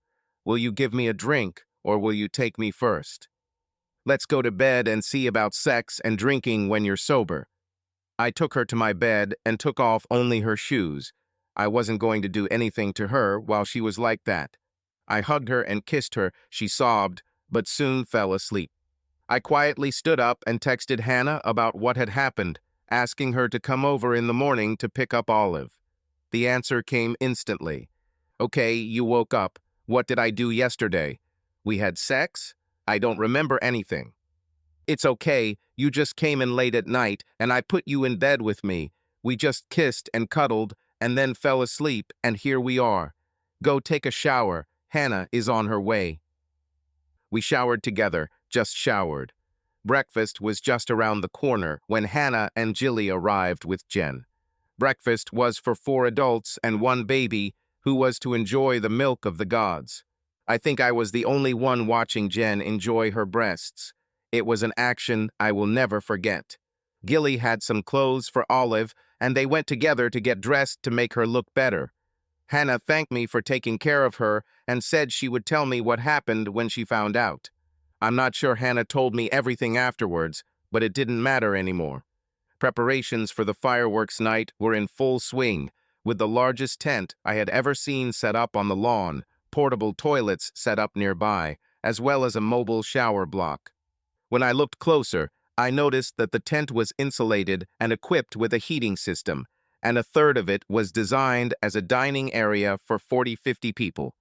Will you give me a drink, or will you take me first? Let's go to bed and see about sex and drinking when you're sober. I took her to my bed and took off only her shoes. I wasn't going to do anything to her while she was like that. I hugged her and kissed her. She sobbed, but soon fell asleep. I quietly stood up and texted Hannah about what had happened, asking her to come over in the morning to pick up Olive. The answer came instantly. Okay, you woke up. What did I do yesterday? We had sex? I don't remember anything. It's okay, you just came in late at night and I put you in bed with me. We just kissed and cuddled and then fell asleep and here we are. Go take a shower. Hannah is on her way. We showered together, just showered. Breakfast was just around the corner when Hannah and Gilly arrived with Jen. Breakfast was for 4 adults and 1 baby who was to enjoy the milk of the gods. I think I was the only one watching Jen enjoy her breasts. It was an action I will never forget. Gilly had some clothes for Olive, and they went together to get dressed to make her look better. Hannah thanked me for taking care of her and said she would tell me what happened when she found out. I'm not sure Hannah told me everything afterwards, but it didn't matter anymore. Preparations for the fireworks night were in full swing, with the largest tent I had ever seen set up on the lawn, portable toilets set up nearby, as well as a mobile shower block. When I looked closer, I noticed that the tent was insulated and equipped with a heating system, and a third of it was designed as a dining area for 40-50 people.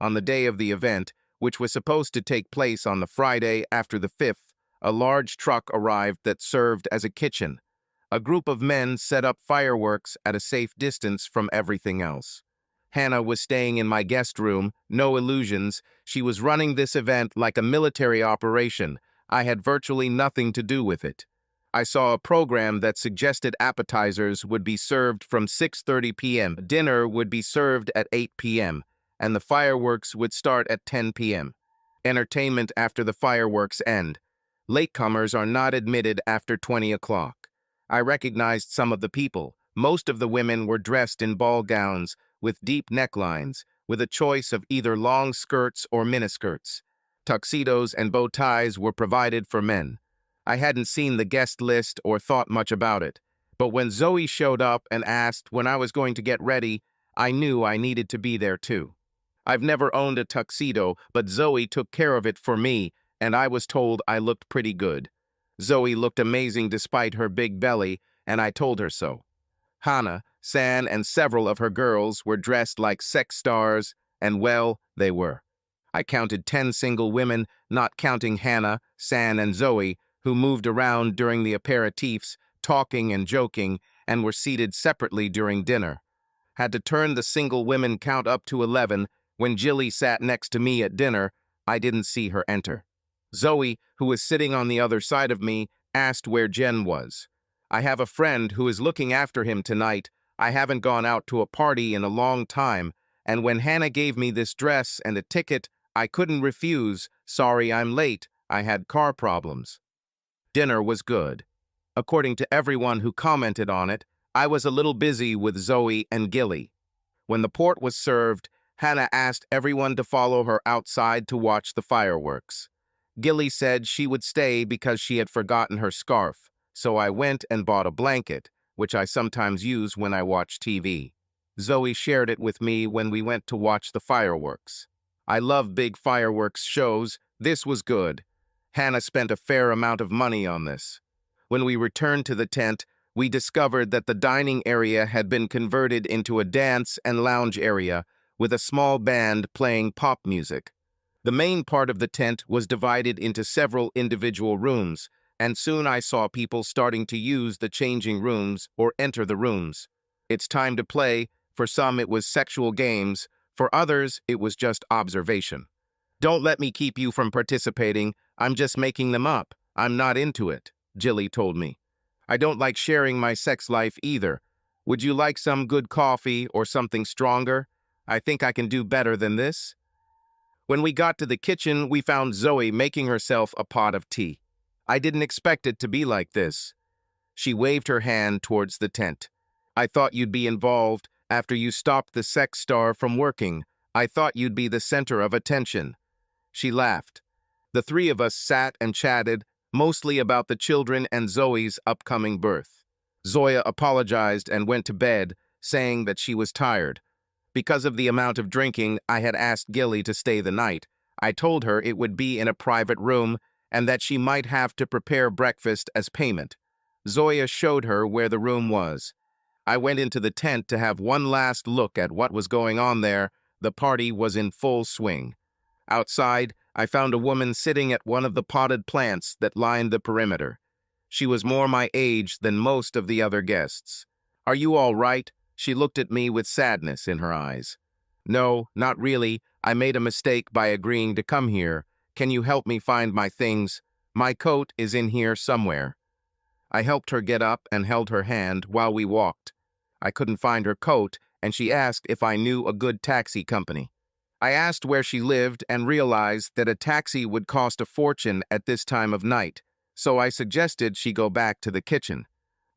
On the day of the event, which was supposed to take place on the Friday after the 5th, a large truck arrived that served as a kitchen. A group of men set up fireworks at a safe distance from everything else. Hannah was staying in my guest room, no illusions. She was running this event like a military operation. I had virtually nothing to do with it. I saw a program that suggested appetizers would be served from 6:30 p.m., dinner would be served at 8 p.m., and the fireworks would start at 10 p.m. Entertainment after the fireworks end. Latecomers are not admitted after 20 o'clock. I recognized some of the people. Most of the women were dressed in ball gowns with deep necklines, with a choice of either long skirts or miniskirts. Tuxedos and bow ties were provided for men. I hadn't seen the guest list or thought much about it, but when Zoe showed up and asked when I was going to get ready, I knew I needed to be there too. I've never owned a tuxedo, but Zoe took care of it for me, and I was told I looked pretty good. Zoe looked amazing despite her big belly, and I told her so. Hannah, San, and several of her girls were dressed like sex stars, and well, they were. I counted 10 single women, not counting Hannah, San, and Zoe, who moved around during the aperitifs, talking and joking, and were seated separately during dinner. Had to turn the single women count up to 11. When Jilly sat next to me at dinner, I didn't see her enter. Zoe, who was sitting on the other side of me, asked where Jen was. I have a friend who is looking after him tonight. I haven't gone out to a party in a long time, and when Hannah gave me this dress and a ticket, I couldn't refuse. Sorry I'm late. I had car problems. Dinner was good. According to everyone who commented on it, I was a little busy with Zoe and Gilly. When the port was served, Hannah asked everyone to follow her outside to watch the fireworks. Gilly said she would stay because she had forgotten her scarf, so I went and bought a blanket, which I sometimes use when I watch TV. Zoe shared it with me when we went to watch the fireworks. I love big fireworks shows. This was good. Hannah spent a fair amount of money on this. When we returned to the tent, we discovered that the dining area had been converted into a dance and lounge area with a small band playing pop music. The main part of the tent was divided into several individual rooms, and soon I saw people starting to use the changing rooms or enter the rooms. It's time to play. For some, it was sexual games. For others, it was just observation. Don't let me keep you from participating. I'm just making them up. I'm not into it, Jilly told me. I don't like sharing my sex life either. Would you like some good coffee or something stronger? I think I can do better than this. When we got to the kitchen, we found Zoe making herself a pot of tea. I didn't expect it to be like this. She waved her hand towards the tent. I thought you'd be involved after you stopped the sex star from working. I thought you'd be the center of attention. She laughed. The three of us sat and chatted, mostly about the children and Zoe's upcoming birth. Zoya apologized and went to bed, saying that she was tired. Because of the amount of drinking, I had asked Gilly to stay the night. I told her it would be in a private room and that she might have to prepare breakfast as payment. Zoya showed her where the room was. I went into the tent to have one last look at what was going on there. The party was in full swing. Outside, I found a woman sitting at one of the potted plants that lined the perimeter. She was more my age than most of the other guests. "Are you all right?" She looked at me with sadness in her eyes. "No, not really. I made a mistake by agreeing to come here. Can you help me find my things? My coat is in here somewhere." I helped her get up and held her hand while we walked. I couldn't find her coat, and she asked if I knew a good taxi company. I asked where she lived and realized that a taxi would cost a fortune at this time of night, so I suggested she go back to the kitchen.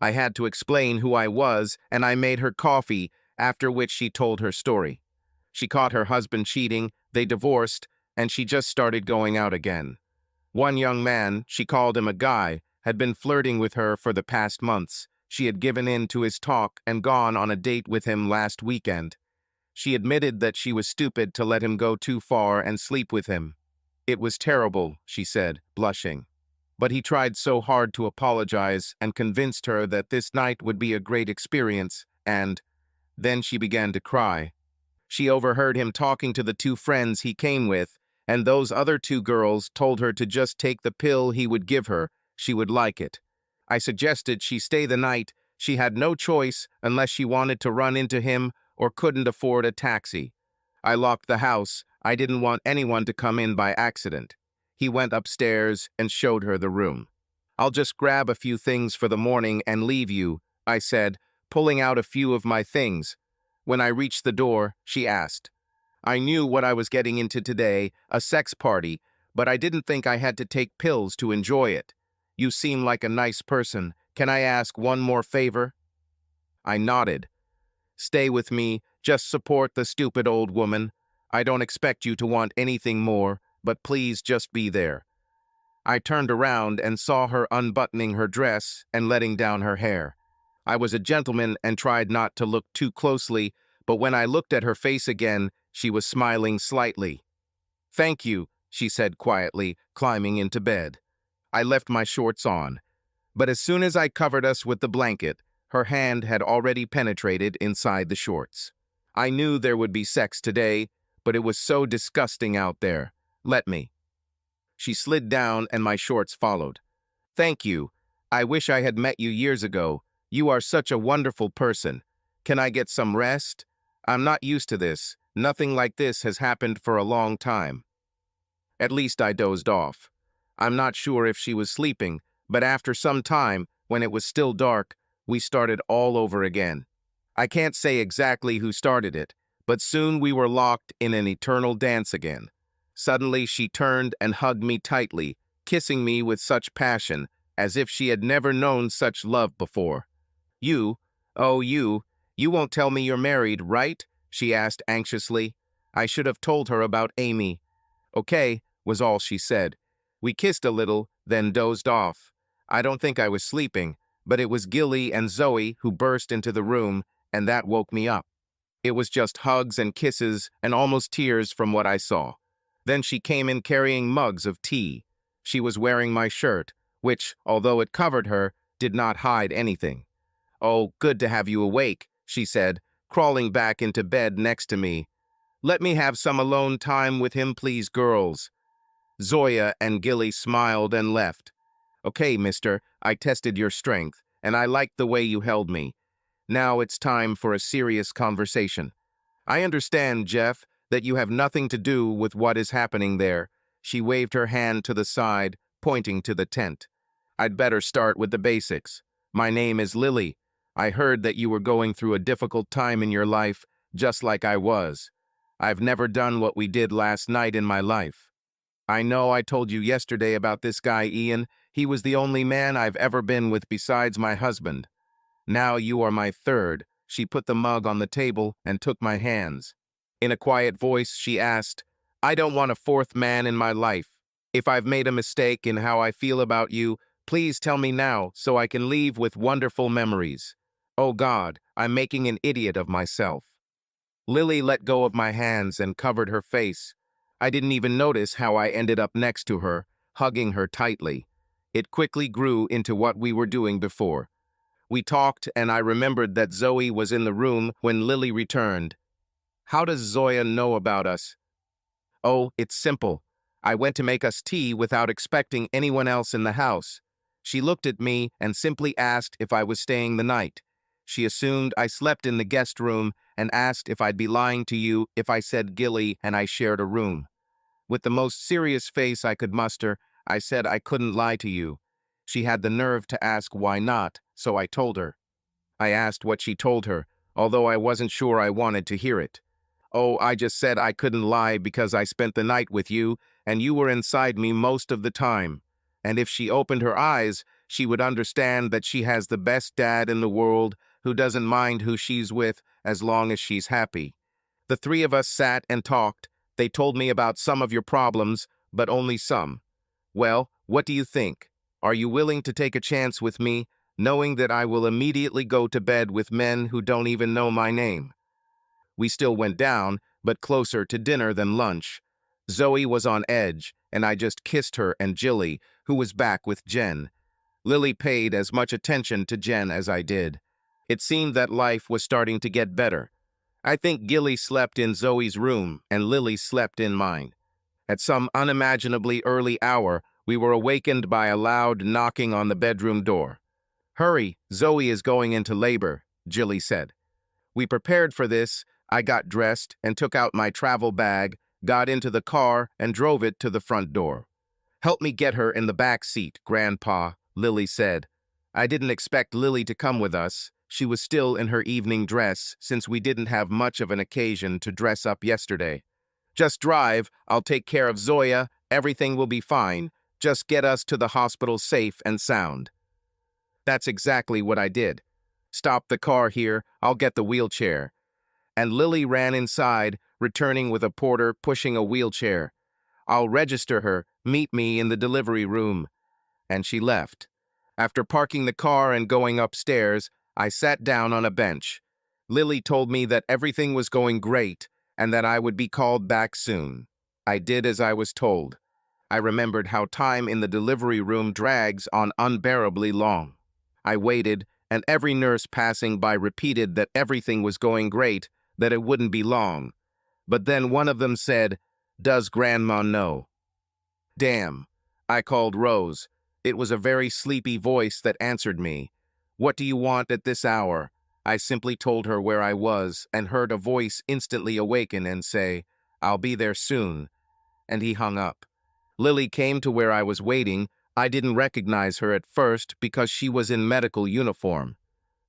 I had to explain who I was, and I made her coffee, after which she told her story. She caught her husband cheating, they divorced, and she just started going out again. One young man, she called him a guy, had been flirting with her for the past months. She had given in to his talk and gone on a date with him last weekend. She admitted that she was stupid to let him go too far and sleep with him. It was terrible, she said, blushing. But he tried so hard to apologize and convinced her that this night would be a great experience, and then she began to cry. She overheard him talking to the two friends he came with, and those other two girls told her to just take the pill he would give her. She would like it. I suggested she stay the night. She had no choice unless she wanted to run into him or couldn't afford a taxi. I locked the house. I didn't want anyone to come in by accident. He went upstairs and showed her the room. I'll just grab a few things for the morning and leave you, I said, pulling out a few of my things. When I reached the door, she asked. I knew what I was getting into today, a sex party, but I didn't think I had to take pills to enjoy it. You seem like a nice person. Can I ask one more favor? I nodded. Stay with me, just support the stupid old woman. I don't expect you to want anything more, but please just be there. I turned around and saw her unbuttoning her dress and letting down her hair. I was a gentleman and tried not to look too closely, but when I looked at her face again, she was smiling slightly. Thank you, she said quietly, climbing into bed. I left my shorts on, but as soon as I covered us with the blanket, her hand had already penetrated inside the shorts. I knew there would be sex today, but it was so disgusting out there. Let me. She slid down and my shorts followed. Thank you. I wish I had met you years ago. You are such a wonderful person. Can I get some rest? I'm not used to this. Nothing like this has happened for a long time. At least I dozed off. I'm not sure if she was sleeping, but after some time, when it was still dark, we started all over again. I can't say exactly who started it, but soon we were locked in an eternal dance again. Suddenly she turned and hugged me tightly, kissing me with such passion, as if she had never known such love before. You, oh you won't tell me you're married, right? She asked anxiously. I should have told her about Amy. Okay, was all she said. We kissed a little, then dozed off. I don't think I was sleeping, but it was Gilly and Zoe who burst into the room, and that woke me up. It was just hugs and kisses and almost tears from what I saw. Then she came in carrying mugs of tea. She was wearing my shirt, which, although it covered her, did not hide anything. Oh, good to have you awake, she said, crawling back into bed next to me. Let me have some alone time with him, please, girls. Zoya and Gilly smiled and left. Okay, mister, I tested your strength, and I liked the way you held me. Now it's time for a serious conversation. I understand, Jeff, that you have nothing to do with what is happening there. She waved her hand to the side, pointing to the tent. I'd better start with the basics. My name is Lily. I heard that you were going through a difficult time in your life, just like I was. I've never done what we did last night in my life. I know I told you yesterday about this guy, Ian. He was the only man I've ever been with besides my husband. Now you are my third. She put the mug on the table and took my hands. In a quiet voice, she asked, I don't want a fourth man in my life. If I've made a mistake in how I feel about you, please tell me now so I can leave with wonderful memories. Oh God, I'm making an idiot of myself. Lily let go of my hands and covered her face. I didn't even notice how I ended up next to her, hugging her tightly. It quickly grew into what we were doing before. We talked, and I remembered that Zoe was in the room when Lily returned. How does Zoya know about us? Oh, it's simple. I went to make us tea without expecting anyone else in the house. She looked at me and simply asked if I was staying the night. She assumed I slept in the guest room and asked if I'd be lying to you if I said Gilly and I shared a room. With the most serious face I could muster, I said I couldn't lie to you. She had the nerve to ask why not, so I told her. I asked what she told her, although I wasn't sure I wanted to hear it. Oh, I just said I couldn't lie because I spent the night with you, and you were inside me most of the time. And if she opened her eyes, she would understand that she has the best dad in the world who doesn't mind who she's with as long as she's happy. The three of us sat and talked. They told me about some of your problems, but only some. Well, what do you think? Are you willing to take a chance with me, knowing that I will immediately go to bed with men who don't even know my name? We still went down, but closer to dinner than lunch. Zoe was on edge, and I just kissed her and Jilly, who was back with Jen. Lily paid as much attention to Jen as I did. It seemed that life was starting to get better. I think Gilly slept in Zoe's room, and Lily slept in mine. At some unimaginably early hour, we were awakened by a loud knocking on the bedroom door. "Hurry, Zoe is going into labor," Jilly said. We prepared for this. I got dressed and took out my travel bag, got into the car, and drove it to the front door. "Help me get her in the back seat, Grandpa," Lily said. I didn't expect Lily to come with us. She was still in her evening dress, since we didn't have much of an occasion to dress up yesterday. "Just drive. I'll take care of Zoya. Everything will be fine. Just get us to the hospital safe and sound." That's exactly what I did. "Stop the car here. I'll get the wheelchair." And Lily ran inside, returning with a porter pushing a wheelchair. "I'll register her. Meet me in the delivery room." And she left. After parking the car and going upstairs, I sat down on a bench. Lily told me that everything was going great and that I would be called back soon. I did as I was told. I remembered how time in the delivery room drags on unbearably long. I waited, and every nurse passing by repeated that everything was going great, that it wouldn't be long. But then one of them said, "Does Grandma know?" Damn. I called Rose. It was a very sleepy voice that answered me. "What do you want at this hour?" I simply told her where I was and heard a voice instantly awaken and say, "I'll be there soon." And he hung up. Lily came to where I was waiting. I didn't recognize her at first because she was in medical uniform.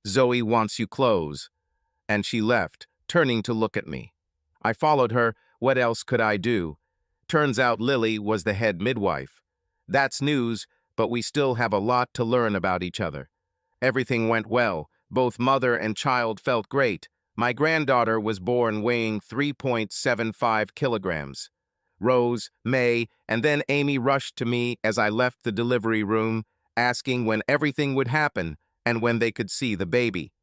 "Zoe wants you clothes." And she left, turning to look at me. I followed her. What else could I do? Turns out Lily was the head midwife. That's news, but we still have a lot to learn about each other. Everything went well. Both mother and child felt great. My granddaughter was born weighing 3.75 kilograms. Rose, May, and then Amy rushed to me as I left the delivery room, asking when everything would happen and when they could see the baby.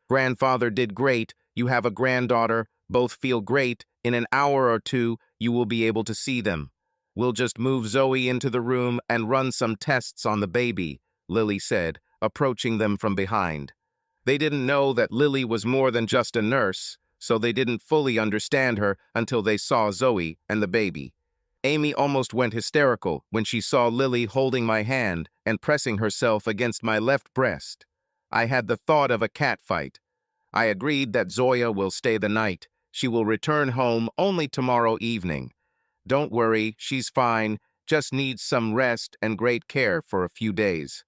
"Grandfather did great. You have a granddaughter. Both feel great. In an hour or two, you will be able to see them. We'll just move Zoe into the room and run some tests on the baby," Lily said, approaching them from behind. They didn't know that Lily was more than just a nurse, so they didn't fully understand her until they saw Zoe and the baby. Amy almost went hysterical when she saw Lily holding my hand and pressing herself against my left breast. I had the thought of a cat fight. I agreed that Zoya will stay the night. She will return home only tomorrow evening. "Don't worry, she's fine, just needs some rest and great care for a few days."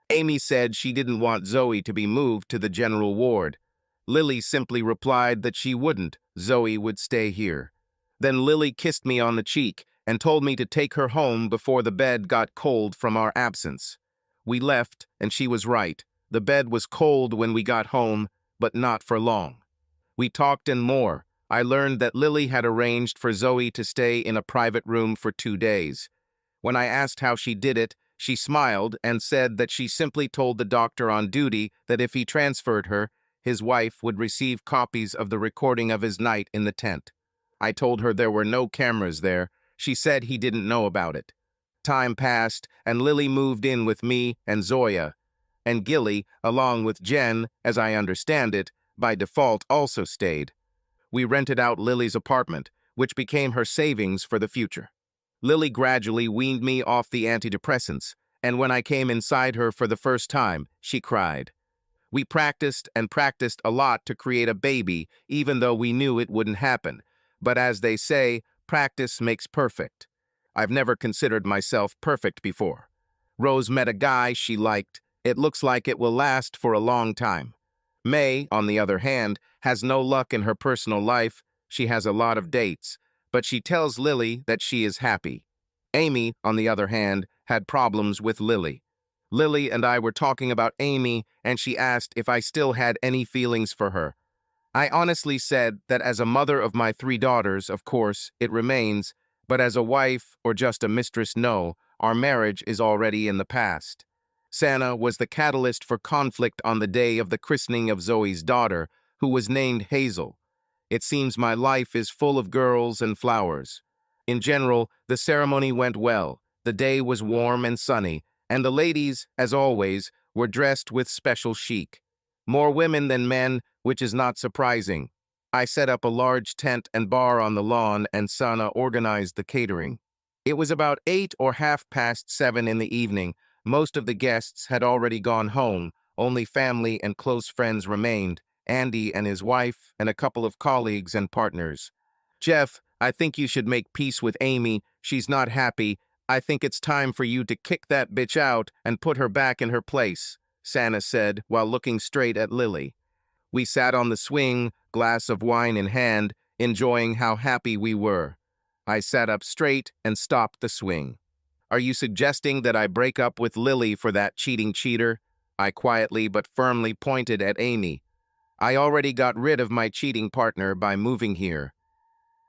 Amy said she didn't want Zoe to be moved to the general ward. Lily simply replied that she wouldn't. Zoe would stay here. Then Lily kissed me on the cheek and told me to take her home before the bed got cold from our absence. We left, and she was right. The bed was cold when we got home, but not for long. We talked and more. I learned that Lily had arranged for Zoe to stay in a private room for 2 days. When I asked how she did it, she smiled and said that she simply told the doctor on duty that if he transferred her, his wife would receive copies of the recording of his night in the tent. I told her there were no cameras there. She said he didn't know about it. Time passed, and Lily moved in with me and Zoya. And Gilly, along with Jen, as I understand it, by default also stayed. We rented out Lily's apartment, which became her savings for the future. Lily gradually weaned me off the antidepressants, and when I came inside her for the first time, she cried. We practiced and practiced a lot to create a baby, even though we knew it wouldn't happen. But as they say, practice makes perfect. I've never considered myself perfect before. Rose met a guy she liked. It looks like it will last for a long time. May, on the other hand, has no luck in her personal life. She has a lot of dates, but she tells Lily that she is happy. Amy, on the other hand, had problems with Lily. Lily and I were talking about Amy, and she asked if I still had any feelings for her. I honestly said that as a mother of my 3 daughters, of course, it remains, but as a wife or just a mistress, no, our marriage is already in the past. Santa was the catalyst for conflict on the day of the christening of Zoe's daughter, who was named Hazel. It seems my life is full of girls and flowers. In general, the ceremony went well. The day was warm and sunny, and the ladies, as always, were dressed with special chic. More women than men, which is not surprising. I set up a large tent and bar on the lawn, and Sana organized the catering. It was about 8 or half past 7 in the evening. Most of the guests had already gone home. Only family and close friends remained, Andy and his wife, and a couple of colleagues and partners. Jeff, I think you should make peace with Amy. She's not happy. I think it's time for you to kick that bitch out and put her back in her place, Sana said while looking straight at Lily. We sat on the swing, glass of wine in hand, enjoying how happy we were. I sat up straight and stopped the swing. Are you suggesting that I break up with Lily for that cheating cheater? I quietly but firmly pointed at Amy. I already got rid of my cheating partner by moving here.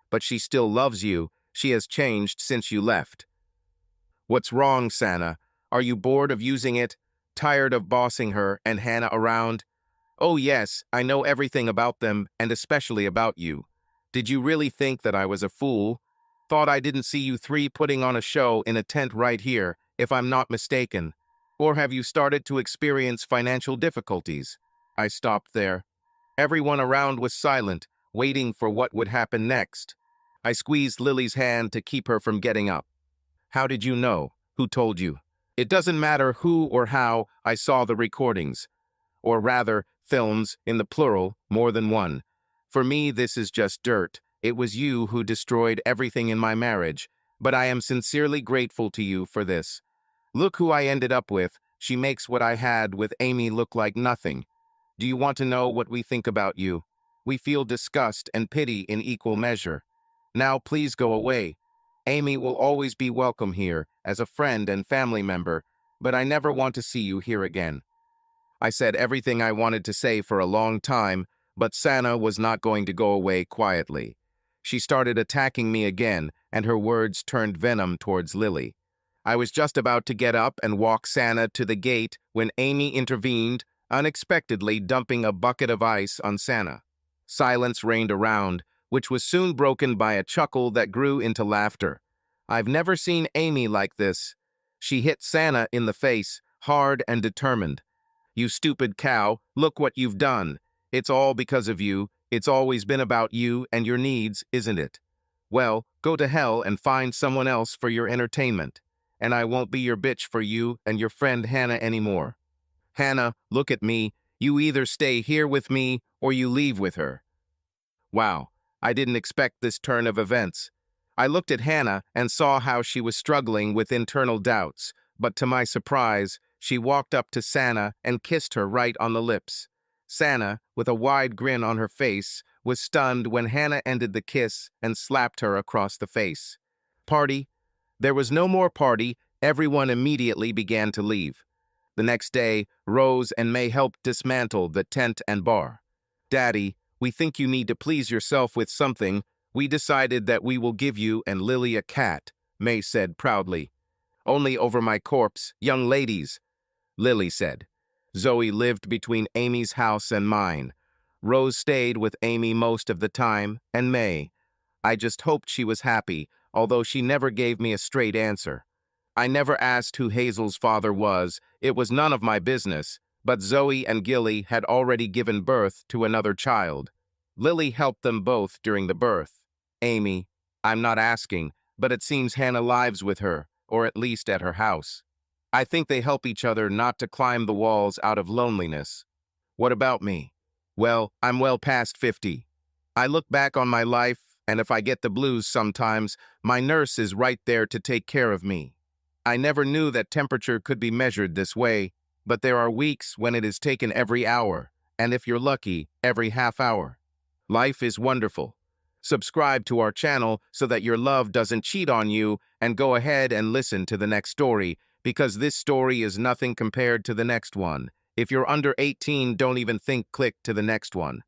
But she still loves you. She has changed since you left. What's wrong, Sana? Are you bored of using it? Tired of bossing her and Hannah around? Oh yes, I know everything about them, and especially about you. Did you really think that I was a fool? Thought I didn't see you three putting on a show in a tent right here, if I'm not mistaken. Or have you started to experience financial difficulties? I stopped there. Everyone around was silent, waiting for what would happen next. I squeezed Lily's hand to keep her from getting up. How did you know? Who told you? It doesn't matter who or how. I saw the recordings. Or rather, films, in the plural, more than one. For me, this is just dirt. It was you who destroyed everything in my marriage, but I am sincerely grateful to you for this. Look who I ended up with. She makes what I had with Amy look like nothing. Do you want to know what we think about you? We feel disgust and pity in equal measure. Now please go away. Amy will always be welcome here, as a friend and family member, but I never want to see you here again. I said everything I wanted to say for a long time, but Sana was not going to go away quietly. She started attacking me again, and her words turned venom towards Lily. I was just about to get up and walk Sana to the gate when Amy intervened, unexpectedly dumping a bucket of ice on Sana. Silence reigned around, which was soon broken by a chuckle that grew into laughter. I've never seen Amy like this. She hit Sana in the face, hard and determined. You stupid cow, look what you've done. It's all because of you. It's always been about you and your needs, isn't it? Well, go to hell and find someone else for your entertainment. And I won't be your bitch for you and your friend Hannah anymore. Hannah, look at me. You either stay here with me or you leave with her. Wow, I didn't expect this turn of events. I looked at Hannah and saw how she was struggling with internal doubts, but to my surprise, she walked up to Sana and kissed her right on the lips. Sana, with a wide grin on her face, was stunned when Hannah ended the kiss and slapped her across the face. Party? There was no more party. Everyone immediately began to leave. The next day, Rose and May helped dismantle the tent and bar. Daddy, we think you need to please yourself with something. We decided that we will give you and Lily a cat, May said proudly. Only over my corpse, young ladies, Lily said. Zoe lived between Amy's house and mine. Rose stayed with Amy most of the time, and May. I just hoped she was happy, although she never gave me a straight answer. I never asked who Hazel's father was. It was none of my business, but Zoe and Gilly had already given birth to another child. Lily helped them both during the birth. Amy, I'm not asking, but it seems Hannah lives with her, or at least at her house. I think they help each other not to climb the walls out of loneliness. What about me? Well, I'm well past 50. I look back on my life, and if I get the blues sometimes, my nurse is right there to take care of me. I never knew that temperature could be measured this way, but there are weeks when it is taken every hour, and if you're lucky, every half hour. Life is wonderful. Subscribe to our channel so that your love doesn't cheat on you, and go ahead and listen to the next story, because this story is nothing compared to the next one. If you're under 18, don't even think click to the next one.